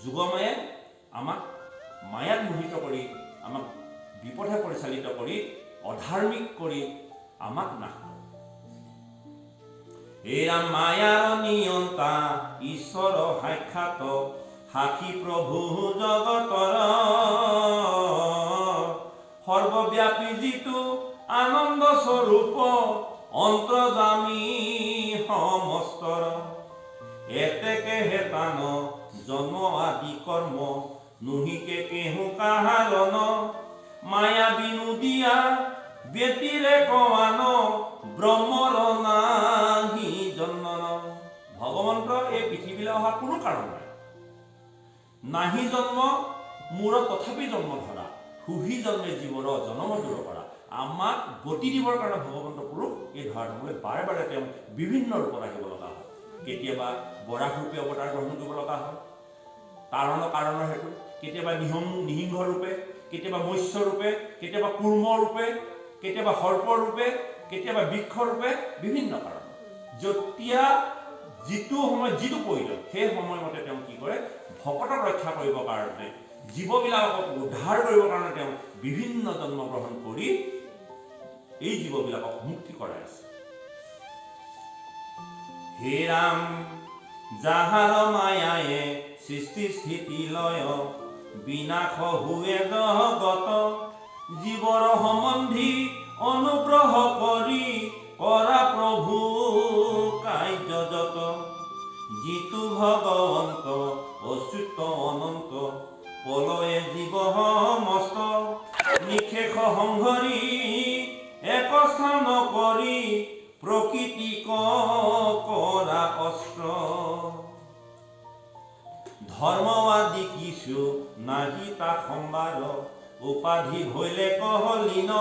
যুগমায়াই আমাক মায়াত মোহিত কৰি, আমাক বিপথে পৰিচালিত কৰি, অধাৰ্মিক কৰি আমাক নাশ কৰে। এৰা মায়াৰ নিয়ন্তা ঈশ্বৰ সাক্ষাৎ সাক্ষী প্ৰভু জগতৰ সৰ্বব্যাপী যিটো আনন্দ স্বৰূপ অন্তৰ্যামী সমস্তৰ এতেকে হেতান জন্ম আদি কৰ্ম নুহিকে কেহু কাহাৰণ মায়া বিনোদিয়া ব্যতিৰে কৱান ব্ৰহ্মৰ নাহি জন্মন। ভগৱন্ত এই পৃথিৱীলৈ অহাৰ কোনো কাৰণ নাই। নাহি জন্ম মূৰত তথাপি জন্ম ধৰা সুহি জন্মে জীৱৰ জনম দূৰ কৰা আমাক গতি দিবৰ কাৰণে ভগৱন্ত পুৰুষ এই ধৰাধামলৈ বাৰে বাৰে তেওঁ বিভিন্ন ৰূপত আহিব লগা হয়। কেতিয়াবা বৰাহ ৰূপে অৱতাৰ গ্ৰহণ কৰিব লগা হয় কাৰণৰ হেতু, কেতিয়াবা নিহিংহ ৰূপে, কেতিয়াবা মৎস্য ৰূপে, কেতিয়াবা কুৰ্ম ৰূপে, কেতিয়াবা সৰ্প ৰূপে, কেতিয়াবা বৃক্ষ ৰূপে, বিভিন্ন কাৰণ। যেতিয়া যিটো সময়ত যিটো প্ৰয়োজন সেই সময়মতে তেওঁ কি কৰে, ভকতক ৰক্ষা কৰিবৰ কাৰণে, জীৱবিলাকক উদ্ধাৰ কৰিবৰ কাৰণে তেওঁ বিভিন্ন জন্ম গ্ৰহণ কৰি এই জীৱবিলাকক মুক্তি কৰাই আছে। হে ৰাম যাহাৰ মায়ায়ে সৃষ্টি স্থিতি লয় বিনাশ হুৱে জগত জীৱৰ সম্বন্ধী অনুগ্ৰহ কৰি কৰা প্ৰভু কাৰ্যযত যিটো ভগৱন্ত অচ্যুত অনন্ত পলয়ে জীৱ সমস্ত নিশেষ সংহৰি এক স্থান কৰি প্ৰকৃতিক কৰা অস্ত্ৰ ধৰ্মবাদী কিছু নাহি তা সম্বাদ উপাধি ভৈলে কহলীন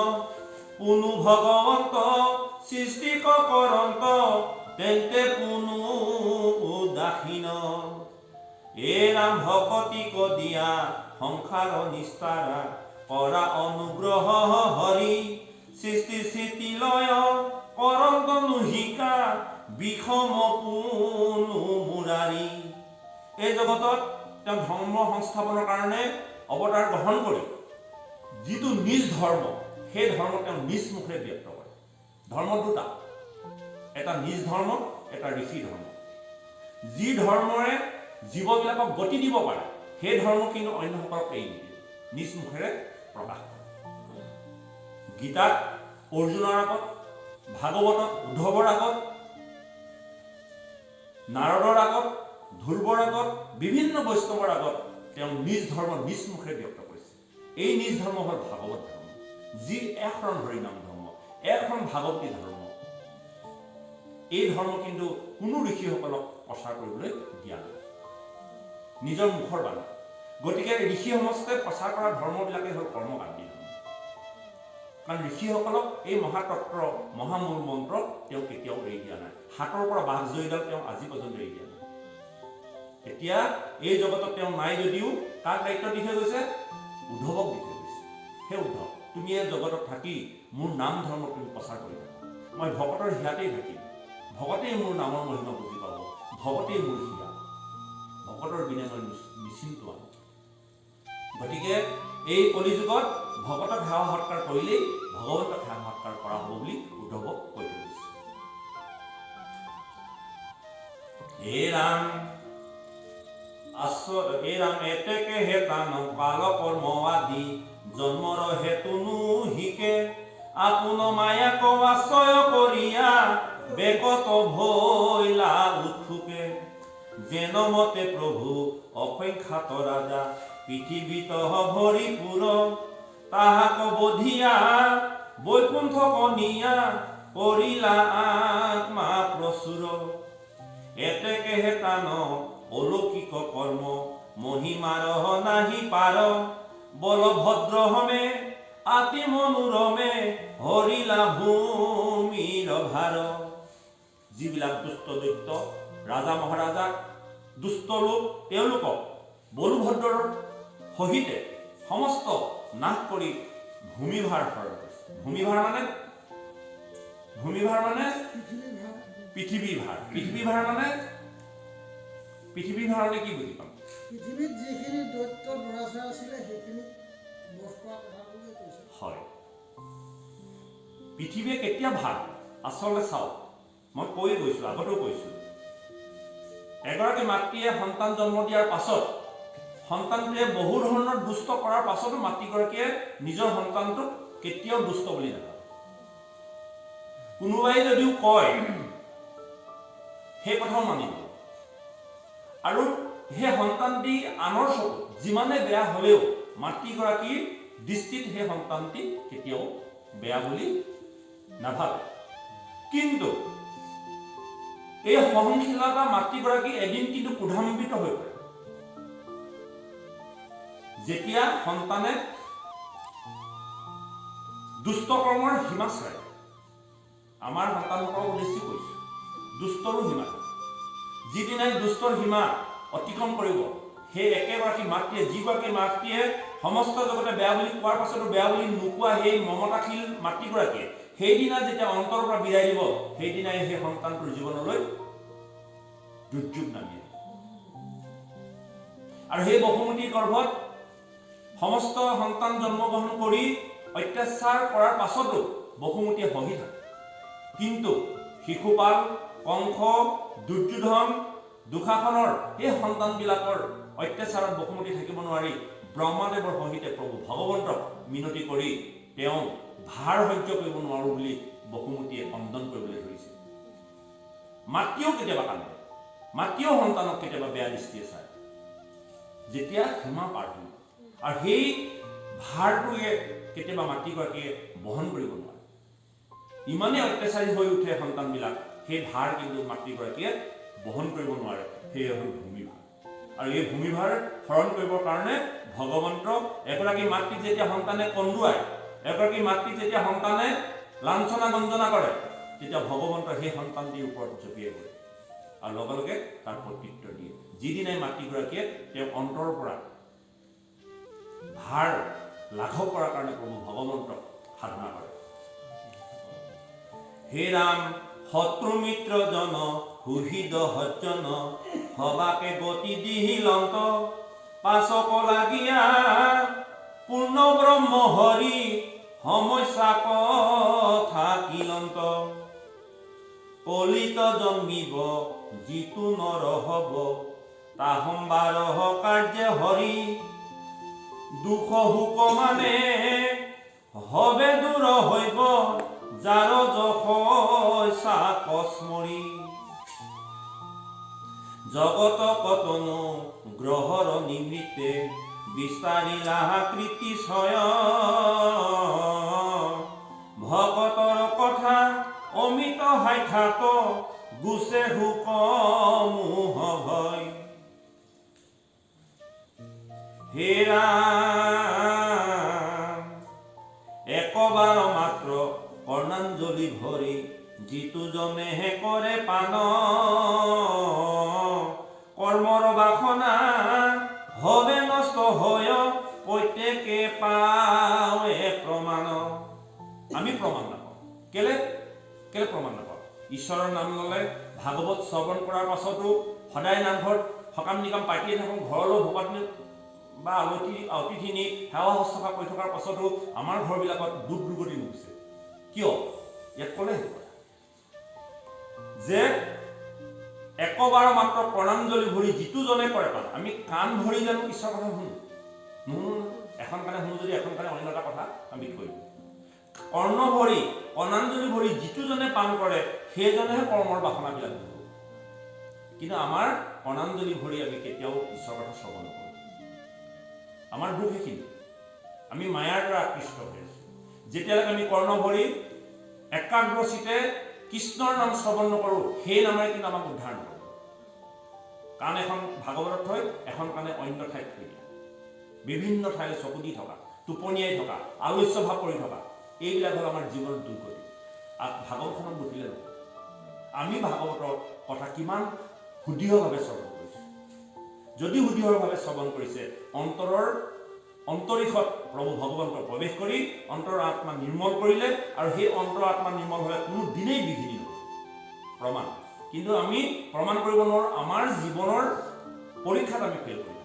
পুনু ভগৱন্ত সৃষ্টি কৰন্ত তেন্তে পুনু উদাসীন এ ৰাম ভকতিক দিয়া সংসাৰ নিস্তাৰা কৰা অনুগ্ৰহ হৰি সৃষ্টি স্থিতি লয় কৰন্ত নুহিকা বিষম পুনু মুৰাৰী। এই জগতত তেওঁ ধৰ্ম সংস্থাপনৰ কাৰণে অৱতাৰ গ্ৰহণ কৰি যিটো নিজ ধৰ্ম সেই ধৰ্ম তেওঁ নিজ মুখে ব্যক্ত কৰে। ধৰ্ম দুটা, এটা নিজ ধৰ্ম, এটা ঋষি ধৰ্ম। যি ধৰ্মৰে জীৱবিলাকক গতি দিব পাৰে সেই ধৰ্ম কিন্তু অন্যসকলক এৰি নিদিয়ে, নিজ মুখেৰে প্ৰকাশ কৰে। গীতাত অৰ্জুনৰ আগত, ভাগৱতত উদ্ধৱৰ আগত, নাৰদৰ আগত, ধ্ৰুৱৰ আগত, বিভিন্ন বৈষ্ণৱৰ আগত তেওঁ নিজ ধৰ্ম নিজ মুখেৰে ব্যক্ত কৰিছে। এই নিজ ধৰ্ম হ'ল ভাগৱত ধৰ্ম, যি একশৰণ হৰিনাম ধৰ্ম, একশৰণ ভাগৱতী ধৰ্ম। এই ধৰ্ম কিন্তু কোনো ঋষিসকলক প্ৰচাৰ কৰিবলৈ দিয়া নাই, নিজৰ মুখৰ বাণী। গতিকে ঋষি সমস্তে প্ৰচাৰ কৰা ধৰ্মবিলাকেই হ'ল কৰ্মকাণ্ডী ধৰ্ম। কাৰণ ঋষিসকলক এই মহাতত্ত্ব মহামূল মন্ত্ৰ তেওঁ কেতিয়াও এৰি দিয়া নাই। হাতৰ পৰা বাঘ জৰীডাল তেওঁ আজি পৰ্যন্ত এৰি দিয়া নাই। এতিয়া এই জগতত তেওঁ নাই যদিও তাক দায়িত্ব দি থৈ গৈছে, উদ্ধৱক দি থৈ গৈছে। সেই উদ্ধৱ, তুমি এই জগতত থাকি মোৰ নাম ধৰ্ম তুমি প্ৰচাৰ কৰিবা। মই ভকতৰ হিয়াতেই থাকিম, ভকতেই মোৰ নামৰ মহিমা বুজি পাব, ভকতেই মোৰ হিয়া, ভকতৰ বিনে মই নিশ্চিন্ত। গতিকে এই কলিযুগত ভকতক সেৱা সৎকাৰ কৰিলেই ভগৱন্তক সেৱা সৎকাৰ কৰা হ'ব বুলি উদ্ধৱক কৈ থৈ গৈছে। হে ৰাম এতেকে হেতান কাল কৰ্ম আদি জন্মৰ হেতুনো হিকে আপোন মায়াক আশ্ৰয় কৰিয়া বেকত ভৈলা উৎসুকে যেন মতে প্ৰভু অসংখ্যাত ৰাজা পৃথিৱীত ভৰিপুৰ তাহাক বধিয়া বৈকুণ্ঠ কনিয়া কৰিলা আত্মা প্ৰচুৰ এতেকে হেতান অলৌকিক কৰ্ম মহিমাৰ নাহি পাৰ বলভদ্ৰ হমে আতি মনোৰমে হৰিলা ভূমিৰ ভাৰ। যিবিলাক দুষ্ট দৈত্য ৰাজা মহাৰাজা দুষ্ট লোক তেওঁলোকক বলভদ্ৰৰ সহিতে সমস্ত নাশ কৰি ভূমিভাৰ হৰণ কৰিছে। ভূমিভাৰ মানে পৃথিৱীৰ ভাৰ। পৃথিৱীৰ ভাৰ মানে কি বুজি পাম? পৃথিৱীত যিখিনি দৈত্য দুৰাচাৰ আছিলে সেইখিনি বধ কৰা কথা বুলি কৈছে। হয়, পৃথিৱীয়ে কেতিয়া ভাৰ? আচলতে চাওক, মই কৈ গৈছোঁ, আগতেও কৈছোঁ, এগৰাকী মাতৃয়ে সন্তান জন্ম দিয়াৰ পাছত সন্তানটোৱে বহু ধৰণৰ দুষ্ট কৰাৰ পাছতো মাতৃগৰাকীয়ে নিজৰ সন্তানটোক কেতিয়াও দুষ্ট বুলি নাভাবে। কোনোবাই যদিও কয় সেই কথাও মানিব, আৰু সেই সন্তানটি আনৰ চকুত যিমানে বেয়া হ'লেও মাতৃগৰাকীৰ দৃষ্টিত সেই সন্তানটি কেতিয়াও বেয়া বুলি নাভাবে। কিন্তু এই সহনশীলতা মাতৃগৰাকী এদিন কিন্তু ক্ৰোধান্বিত হৈ পৰে। যেতিয়া সন্তানে দুষ্ট কৰ্মৰ সীমা চায়, আমাৰ সন্তানসকলক উদ্দেশ্যি কৈছোঁ, দুষ্টৰো সীমা। যিদিনাই দুষ্টৰ সীমা অতিক্ৰম কৰিব, সেই একেগৰাকী মাতৃয়ে, যিগৰাকী মাতৃয়ে সমস্ত জগতে বেয়া বুলি কোৱাৰ পাছতো বেয়া বুলি নোকোৱা সেই মমতাশীল মাতৃগৰাকীয়ে সেইদিনা যেতিয়া অন্তৰৰ পৰা বিদায় দিব, সেইদিনাই সেই সন্তানটোৰ জীৱনলৈ দুৰ্যোগ নামি আহিব। আৰু সেই বসুমতীৰ গৰ্ভত সমস্ত সন্তান জন্মগ্ৰহণ কৰি অত্যাচাৰ কৰাৰ পাছতো বসুমতীয়ে সহি থাকে। কিন্তু শিশুপাল, কংস, দুৰ্যোধন, দুঃশাসনৰ সেই সন্তানবিলাকৰ অত্যাচাৰত বসুমতী থাকিব নোৱাৰি ব্ৰহ্মাদেৱৰ সহিতে প্ৰভু ভগৱন্তক মিনতি কৰি তেওঁ ভাৰ সহ্য কৰিব নোৱাৰো বুলি বসুমতীয়ে খণ্ডন কৰিবলৈ ধৰিছে। মাতৃও কেতিয়াবা কান্দে, মাতৃও সন্তানক কেতিয়াবা বেয়া দৃষ্টিয়ে চায় যেতিয়া সীমা পাৰ হ'ব। আৰু সেই ভাৰটোৱে কেতিয়াবা মাতৃগৰাকীয়ে বহন কৰিব নোৱাৰে, ইমানেই অত্যাচাৰী হৈ উঠে সন্তানবিলাক, সেই ভাৰ কিন্তু মাতৃগৰাকীয়ে বহন কৰিব নোৱাৰে। সেয়ে হ'ল ভূমিভাৰ। আৰু এই ভূমিভাৰ হৰণ কৰিবৰ কাৰণে ভগৱন্ত এগৰাকী মাতৃক যেতিয়া সন্তানে কন্দুৱায়, এগৰাকী মাতৃক যেতিয়া সন্তানে লাঞ্ছনা গঞ্জনা কৰে, তেতিয়া ভগৱন্ত সেই সন্তানটিৰ ওপৰত জঁপিয়াই পৰে আৰু লগে লগে তাৰ প্ৰত্যুত্তৰ দিয়ে। যিদিনাই মাতৃগৰাকীয়ে তেওঁ অন্তৰৰ পৰা ভাৰ লাঘৱ কৰাৰ কাৰণে প্ৰভু ভগৱন্তক সাধনা কৰে। হে ৰাম শত্ৰু মিত্ৰ জন সুহৃদ সজ্জন, সবাকে গতি দিহিলন্ত, পাছক লাগিয়া পূৰ্ণ ব্ৰহ্ম হৰি, সমস্যা কথা কিলন্ত। কলিত জন্মিব যিটো নৰ হব, তাহম্বাৰ কাৰ্যে হৰি, দুখ হুক মানে হবে দূৰ হইব, যাৰ যশ কস্মৰি। জগত কতনো গ্ৰহৰ নিমিত্তে, বিস্তাৰিলা কৃতি স্বয়ং, ভকতৰ কথা অমিত হাইঠাক, গুছে হুক মোহ ভয়। হে ৰাম একবাৰ মাত্ৰ কৰ্ণাঞ্জলি ভৰি, যিটো জনেহে কৰে পান, কৰ্মৰ বাসনা হবে নষ্ট হয়, প্ৰত্যেকে পাৱে প্ৰমাণ। আমি প্ৰমাণ নাপাওঁ। কেলে প্ৰমাণ নাপাওঁ? ঈশ্বৰৰ নাম ল'লে, ভাগৱত শ্ৰৱণ কৰাৰ পাছতো সদায় নামঘৰত সকাম নিকাম পাতিয়ে থাকোঁ, ঘৰলৈ ভকত বা অতিথি নি সেৱা শুশ্ৰূষা কৰি থকাৰ পাছতো আমাৰ ঘৰবিলাকত দুখ দুৰ্গতি নুগুছে। কিয়? ইয়াত ক'লে যে একবাৰ মাত্ৰ প্ৰণাঞ্জলি ভৰি যিটো জনে কৰে পান। আমি কাণ ভৰি জানো ঈশ্বৰৰ কথা শুনো? নুশুনো। এখন কাণে শুনো যদি এখন কাণে অন্য এটা কথা আমি কৰিম। কৰ্ণ ভৰি প্ৰণাঞ্জলি ভৰি যিটো জনে পান কৰে, সেইজনেহে কৰ্মৰ বাসনাবিলাক ভৰিব। কিন্তু আমাৰ প্ৰণাঞ্জলি ভৰি আমি কেতিয়াও ঈশ্বৰৰ কথা শ্ৰৱণ নকৰোঁ। আমাৰ দুখ সেইখিনি, আমি মায়াৰ দ্বাৰা আকৃষ্ট হৈ আছোঁ। যেতিয়ালৈকে আমি কৰ্ণ ভৰি একাগ্ৰচিতে কৃষ্ণৰ নাম শ্ৰৱণ নকৰোঁ, সেই নামেৰে কিন্তু আমাক উদ্ধাৰ নকৰোঁ। কাণ এখন ভাগৱতত থৈ এখন কাণে অন্য ঠাইত থৈ দিয়া, বিভিন্ন ঠাইলৈ চকু দি থকা, টোপনিয়াই থকা, আলস্য ভাৱ কৰি থকা, এইবিলাক হ'ল আমাৰ জীৱনৰ দুৰ্গতি। ভাগৱতখনক বুজিলে নহয়। আমি ভাগৱতৰ কথা কিমান শুদ্ধভাৱে শ্ৰৱণ কৰিছোঁ। যদি শুদ্ধভাৱে শ্ৰৱণ কৰিছে, অন্তৰীক্ষত প্ৰভু ভগৱন্ত প্ৰৱেশ কৰি অন্তৰ আত্মা নিৰ্মল কৰিলে, আৰু সেই অন্তৰ আত্মা নিৰ্মল হ'লে কোনো দিনেই বিঘিনি নহয়। প্ৰমাণ। কিন্তু আমি প্ৰমাণ কৰিব নোৱাৰোঁ। আমাৰ জীৱনৰ পৰীক্ষাত আমি ফেইল কৰিম,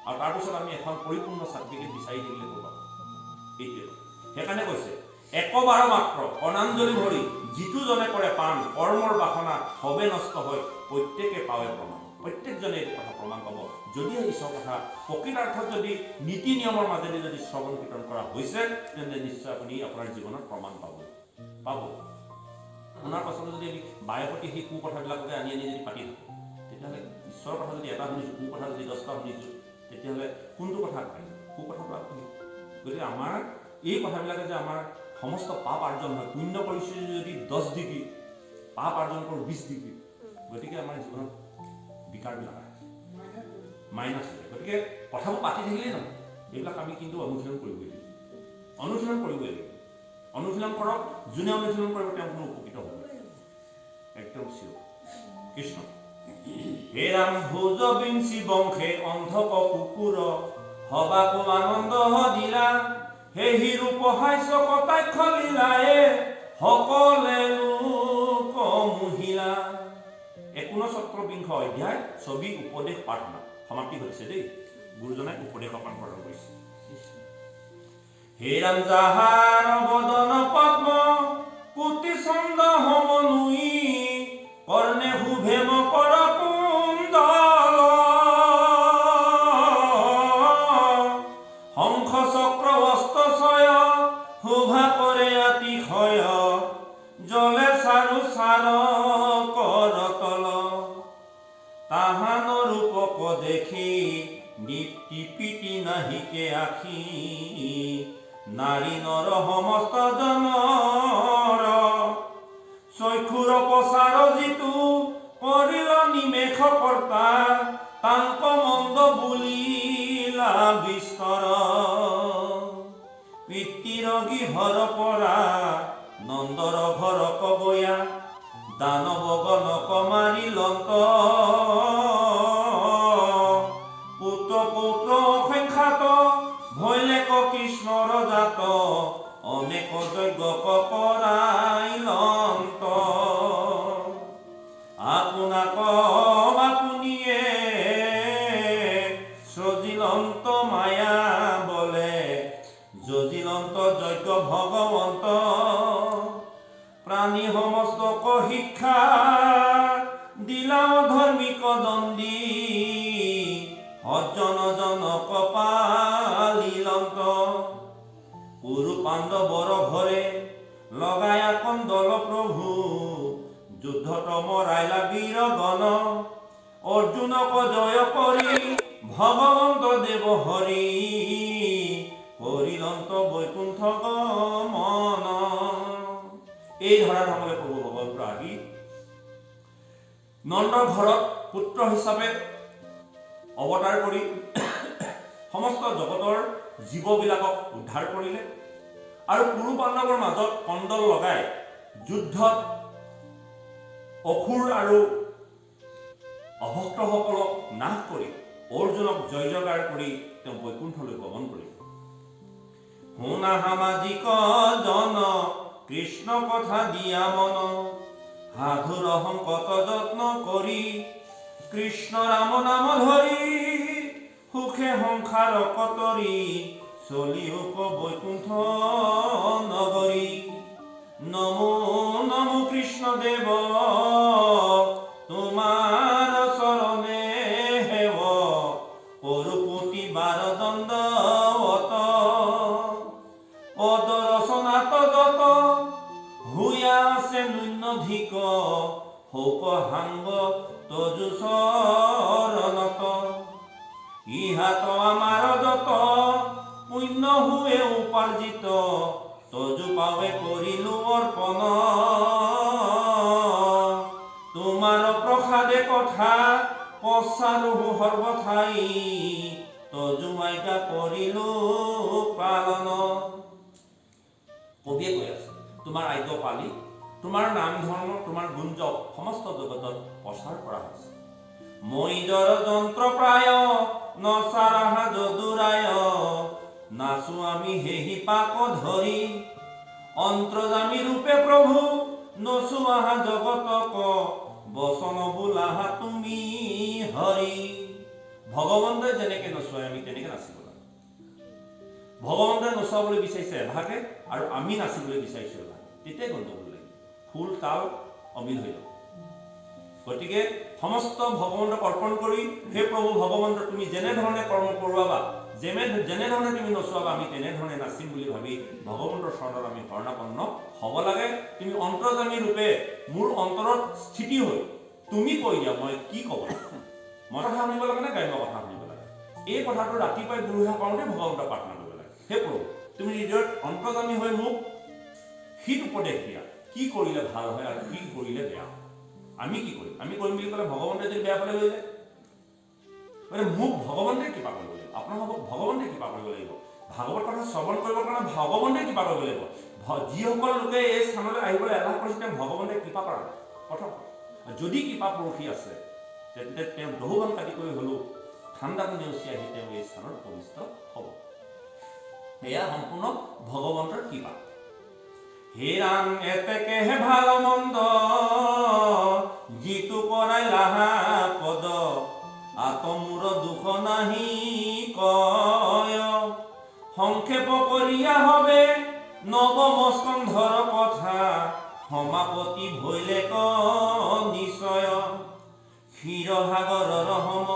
আৰু তাৰপিছত আমি এখন পৰিপূৰ্ণ চাৰ্টিফিকেট বিচাৰি থাকিলে ক'ব পাৰোঁ। এইটোৱে সেইকাৰণে কৈছে একবাৰ মাত্ৰ প্ৰণাঞ্জলি ভৰি যিটো জনে কৰে পান, কৰ্মৰ বাসনা হবে নষ্ট হয়, প্ৰত্যেকে পাৱে প্ৰমাণ। প্ৰত্যেকজনে এইটো কথা প্ৰমাণ পাব, যদিহে ঈশ্বৰৰ কথা প্ৰকৃতাৰ্থত যদি নীতি নিয়মৰ মাজেদি যদি শ্ৰৱণ কীৰ্তন কৰা হৈছে, তেন্তে নিশ্চয় আপুনি আপোনাৰ জীৱনত প্ৰমাণ পাব। শুনাৰ পাছতো যদি আমি বাৰে প্ৰতি সেই কু কথাবিলাককে আনি যদি পাতি থাকোঁ, তেতিয়াহ'লে ঈশ্বৰৰ কথা যদি এটা শুনিছোঁ, কু কথা যদি 10টা শুনিছোঁ, তেতিয়াহ'লে কোনটো কথা পাৰিম? কু কথাটো আপুনি। গতিকে আমাৰ এই কথাবিলাকে যে আমাৰ সমস্ত পাপ আৰ্জন হয়, পুণ্য কৰিছোঁ যদি 10 ডিগ্ৰী, পাপ আৰ্জন কৰোঁ 20 ডিগ্ৰী, গতিকে আমাৰ জীৱনত বিকাৰবিলাক আহে, মাইনাছ হয়। গতিকে কথাবোৰ পাতি থাকিলেই নহয়, এইবিলাক আমি কিন্তু অনুশীলন কৰিবই লাগিব, অনুশীলন কৰিবই লাগিব। অনুশীলন কৰক, যোনে অনুশীলন কৰিব তেওঁ কোনো উপকৃত হ'ব, একদম চিয়ৰ। কৃষ্ণ। হে ৰাম ভোজ বিঞ্চি বংশে অন্ধক কুকুৰ, হবাকো আনন্দ দিলা, হে হিৰূপ হাস্য কটাক্ষ লীলায়ে, সকলে লোক মোহিলা। 59 অধ্যায় ছবি উপদেশ প্ৰাৰ্থনা সমাপ্তি হৈছে দেই। গুৰুজনাই উপদেশ অৰ্পণ প্ৰদান কৰিছে। হে ৰাম যাহাৰ বদন পদ্ম, কোটি ছন্দ সমনুই, কৰ্ণে শুভেম কৰ কুণ্ডল, শংখ চক্ৰ অস্ত্ৰ ছয়, শোভা কৰে অতিশয়, জলে চাৰু চাৰ কৰতল, তাহান ৰূপক দেখি নিপ্তি প্ৰীতি নাহিকে আখি, নাৰী নৰ সমস্ত জনৰ, চক্ষুৰ প্ৰচাৰ যিটো কৰিল নিমেষ কৰ্তা, তাংক মন্দ বুলিলা বিস্তৰ, পিতৃৰগী হৰ পৰা নন্দৰ ঘৰ কবয়া, দানৱ গণক মাৰি লন্ত, পুত্ৰ পৌত্ৰ অসংখ্যাত, ভৈলেক কৃষ্ণৰ জাত, অনেক যজ্ঞ কৰাই লন্ত, আপোনাক আপুনিয়ে সজিলন্ত মায়া বলে, যজিলন্ত যজ্ঞ ভগৱন্ত, প্ৰাণী সমস্তক শিক্ষা দিলা ধৰ্মিক দণ্ডী, সজ্জন জনক পালিলন্ত, কুৰু পাণ্ডৱৰ ঘৰে লগায়া কন্দল প্ৰভু, যুদ্ধত মৰাইলা বীৰ গণ, অৰ্জুনক জয় কৰি ভগৱন্ত দেৱ হৰি, কৰিলন্ত বৈকুণ্ঠ গমন। এই ধৰাধামলৈ প্ৰভু ভগৱন্ত আহি নন্দৰ ঘৰত পুত্ৰ হিচাপে অৱতাৰ কৰি সমস্ত জগতৰ জীৱবিলাকক উদ্ধাৰ কৰিলে, আৰু কুৰু পাণ্ডৱৰ মাজত কণ্ডল লগাই যুদ্ধত অসুৰ আৰু অভক্তসকলক নাশ কৰি অৰ্জুনক জয় জয়কাৰ কৰি তেওঁ বৈকুণ্ঠলৈ গমন কৰিলে। শুনা সামাজিক জন, কৃষ্ণ কথা দিয়া মন, সাধুৰ সংকট যত্ন কৰি, কৃষ্ণ ৰাম নাম ধৰি, সুখে সংসাৰ কতৰি, চলি হুক বৈকুণ্ঠ নগৰী। নমো নমো কৃষ্ণ দেৱ, তোমাৰ চৰণে হেৱ, পৰুপতি বাৰ দণ্ডৱত, পদৰচনাত যত হুয়া আছে ন্যূনধিক, শোক সাংগ তজু চৰণত, ইহাত আমাৰ যত পুণ্য হুৱে উপাৰ্জিত, তজু পাৱে কৰিলো অৰ্পণ, তোমাৰ প্ৰসাদে কথা পচাৰো সৰ্বঠাই, তজু আজ্ঞা কৰিলো পালন। কবিয়ে কৈ আছে তোমাৰ আজ্ঞা পালি, তোমাৰ নাম ধৰ্ম তোমাৰ গুঞ্জ সমস্ত জগতত প্ৰচাৰ কৰা হৈছে। মই জৰ যন্ত্ৰ প্ৰায় নচাৰাহা যদুৰায়, নাচো আমি হেহি পাক ধৰি, অন্তৰ্যামী ৰূপে প্ৰভু নচুৱাহা জগতক, বচন বোলাহা তুমি হৰি। ভগৱন্তই যেনেকে নচুৱাই আমি তেনেকে নাচিব লাগে। ভগৱন্তই নচুৱাবলৈ বিচাৰিছে এভাগে আৰু আমি নাচিবলৈ বিচাৰিছো এভাগে, তেতিয়াই গণ্ডগোল লাগিব, ফুল তাল অমিল হৈ যাব। গতিকে সমস্ত ভগৱন্তক অৰ্পণ কৰি, হে প্ৰভু ভগৱন্ত তুমি যেনেধৰণে কৰ্ম কৰোৱাবা, যেনেধৰণে তুমি নচুৱাবা, আমি তেনেধৰণে নাচিম বুলি ভাবি ভগৱন্তৰ চৰণত আমি শৰণাপন্ন হ'ব লাগে। তুমি অন্তৰ্যামী ৰূপে মোৰ অন্তৰত স্থিতি হৈ তুমি কৈ দিয়া মই কি ক'ব লাগে, মই কথা শুনিব লাগে নে গ্ৰাম্য কথা শুনিব লাগে। এই কথাটো ৰাতিপুৱাই গুৰুহে পাওঁতে ভগৱন্তক প্ৰাৰ্থনা কৰিব লাগে, হে প্ৰভু তুমি হৃদয়ত অন্তৰ্যামী হৈ মোক শীত উপদেশ দিয়া, কি কৰিলে ভাল হয় আৰু কি কৰিলে বেয়া হয়। আমি কি কৰিম? আমি কৰিম বুলি ক'লে ভগৱন্তই যদি বেয়া পালে লৈ যায়। মানে মোক ভগৱন্তে কৃপা কৰিব লাগিব, আপোনালোকক ভগৱন্তে কৃপা কৰিব লাগিব। ভাগৱত কথা শ্ৰৱণ কৰিবৰ কাৰণে ভগৱন্তে কৃপা কৰিব লাগিব। যিসকল লোকে এই স্থানলৈ আহিবলৈ এলাহ কৰিছে তেওঁ ভগৱন্তে কৃপা কৰা নাই। প্ৰথম যদি কৃপা পৰশী আছে তেন্তে তেওঁ দহুবন কাটি কৰি হ'লেও ঠাণ্ডাটো নেওচি আহি তেওঁ এই স্থানত উপবিষ্ট হ'ব। এয়া সম্পূৰ্ণ ভগৱন্তৰ কৃপা। হে ৰাম এতেকেহে ভাল মন্দ যিটো কৰাই লাহা পদ আতমূৰ দুখ নাহি কয় সংক্ষেপ কৰিয়া হবে নৱমস্কন্ধৰ কথা সমাপতি ভৈলে ক নিশ্চয় ক্ষীৰসাগৰৰ সম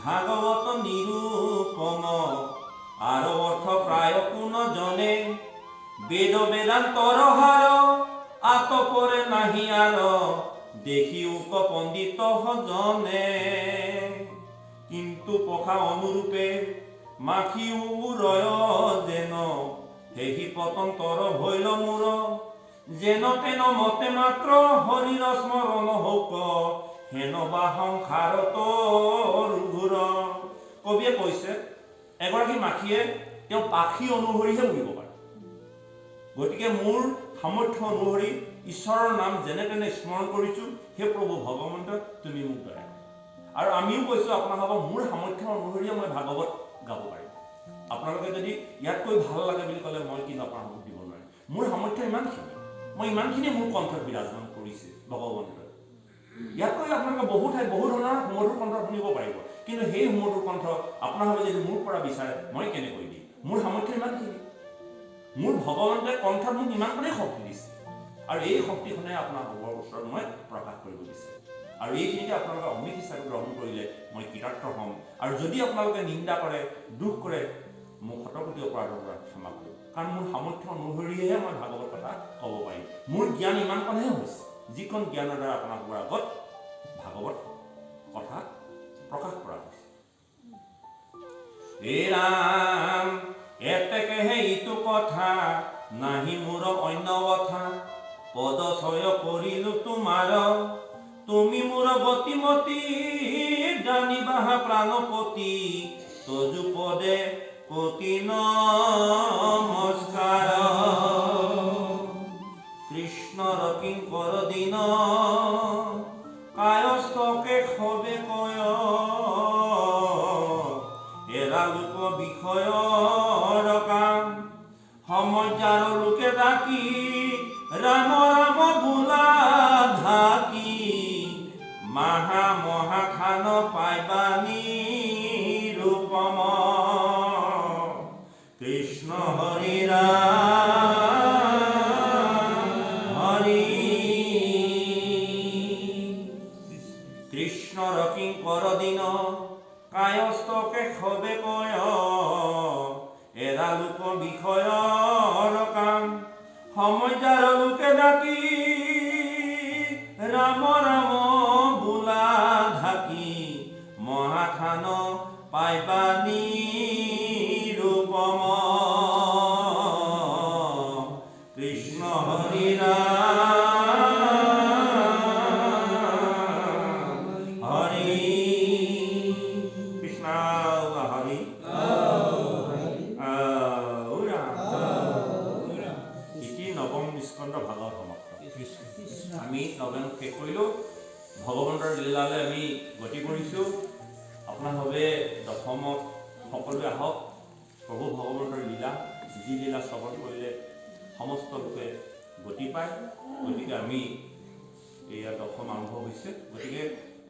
ভাগৱত নিৰূপম আৰু অৰ্থ প্ৰায় কোন জনে বেদ বেদান্তৰ হাৰ আতপৰে নাহি আৰ দেখি উক পণ্ডিত জনে কিন্তু পখা অনুৰূপে মাখি উৰয় যেন সেহি পতন্তৰ ভৈল মূৰ যেন তেন মতে মাত্ৰ হৰিৰ স্মৰণ হৌক হেন বা সংসাৰত ঘূৰ। কবিয়ে কৈছে এগৰাকী মাখিয়ে তেওঁ পাখি অনুসৰিহে উৰিব পাৰে। গতিকে মোৰ সামৰ্থ্য অনুসৰি ঈশ্বৰৰ নাম যেনে তেনে স্মৰণ কৰিছোঁ, হে প্ৰভু ভগৱন্ত তুমি মোক দয়া। আৰু আমিও কৈছোঁ আপোনালোকক মোৰ সামৰ্থ্য অনুসৰিয়ে মই ভাগৱত গাব পাৰিম। আপোনালোকে যদি ইয়াতকৈ ভাল লাগে বুলি ক'লে মই কিন্তু আপোনালোকক দিব নোৱাৰিম। মোৰ সামৰ্থ্য ইমানখিনি, মই ইমানখিনি মোৰ কণ্ঠত বিৰাজমান কৰিছে ভগৱন্তই। ইয়াতকৈ আপোনালোকে বহু ঠাইত বহু ধৰণৰ সুমধুৰ কণ্ঠ শুনিব পাৰিব, কিন্তু সেই সুমধুৰ কণ্ঠ আপোনালোকে যদি মোৰ পৰা বিচাৰে মই কেনেকৈ দিম? মোৰ সামৰ্থ্য ইমানখিনি। মোৰ ভগৱন্তে কণ্ঠত মোক ইমানকণেই শক্তি দিছে, আৰু এই শক্তিখনে আপোনালোকৰ ওচৰত মই প্ৰকাশ কৰিব বিচাৰোঁ। আৰু এইখিনিকে আপোনালোকে অমৃত হিচাপে গ্ৰহণ কৰিলে মই কৃতাৰ্থ হ'ম। আৰু যদি আপোনালোকে নিন্দা কৰে, দুখ কৰে, মোক শতকোটি অপৰাধৰ পৰা ক্ষমা কৰিব, কাৰণ মোৰ সামৰ্থ্য অনুসৰিহে মই ভাগৱত কথা ক'ব পাৰিম। মোৰ জ্ঞান ইমানকণহে হৈছে, যিকণ জ্ঞানৰ দ্বাৰা আপোনালোকৰ আগত ভাগৱত কথা প্ৰকাশ কৰা হৈছে। হে ৰাম এতেকেহে ইটো কথা নাহি মোৰ অন্য কথা পদচয় কৰিলো তোমাৰ তুমি মোৰ গতিমতী জানিবাহা প্ৰাণপতি তজু পদে কোটি নমস্কাৰ কৃষ্ণৰ কিংকৰ দিন কায়স্থকে খবে কয় এৰা লোক বিষয়ৰ কাম সমজাৰ লোকে ডাকি ৰাম ৰাম বোলা ঢাকি মহা মহাখান পাইবানী ৰূপম কৃষ্ণ হৰি হৰি কৃষ্ণৰ কিংকৰ দিন কায়স্থকে খবে কয় এৰা লোক বিষয়ৰ কাম সমজাৰ লোকে ডাকি ৰাম ৰাম বোলা ঢাকি মহাখান পাইবানী ৰূপম কৃষ্ণ হৰি হৰি কৃষ্ণ হৰি নৱম স্কন্ধ ভাগৱত সমাপ্ত। আমি নৱম শেষ কৰিলোঁ। ভগৱন্তৰ লীলালৈ আমি গতি কৰিছোঁ। আপোনাৰভাৱে দশমত সকলোৱে আহক। প্ৰভু ভগৱন্তৰ লীলা, যি লীলা শ্ৰৱণ কৰিলে সমস্ত লোকে গতি পায়। গতিকে আমি এয়া দশম আৰম্ভ হৈছে। গতিকে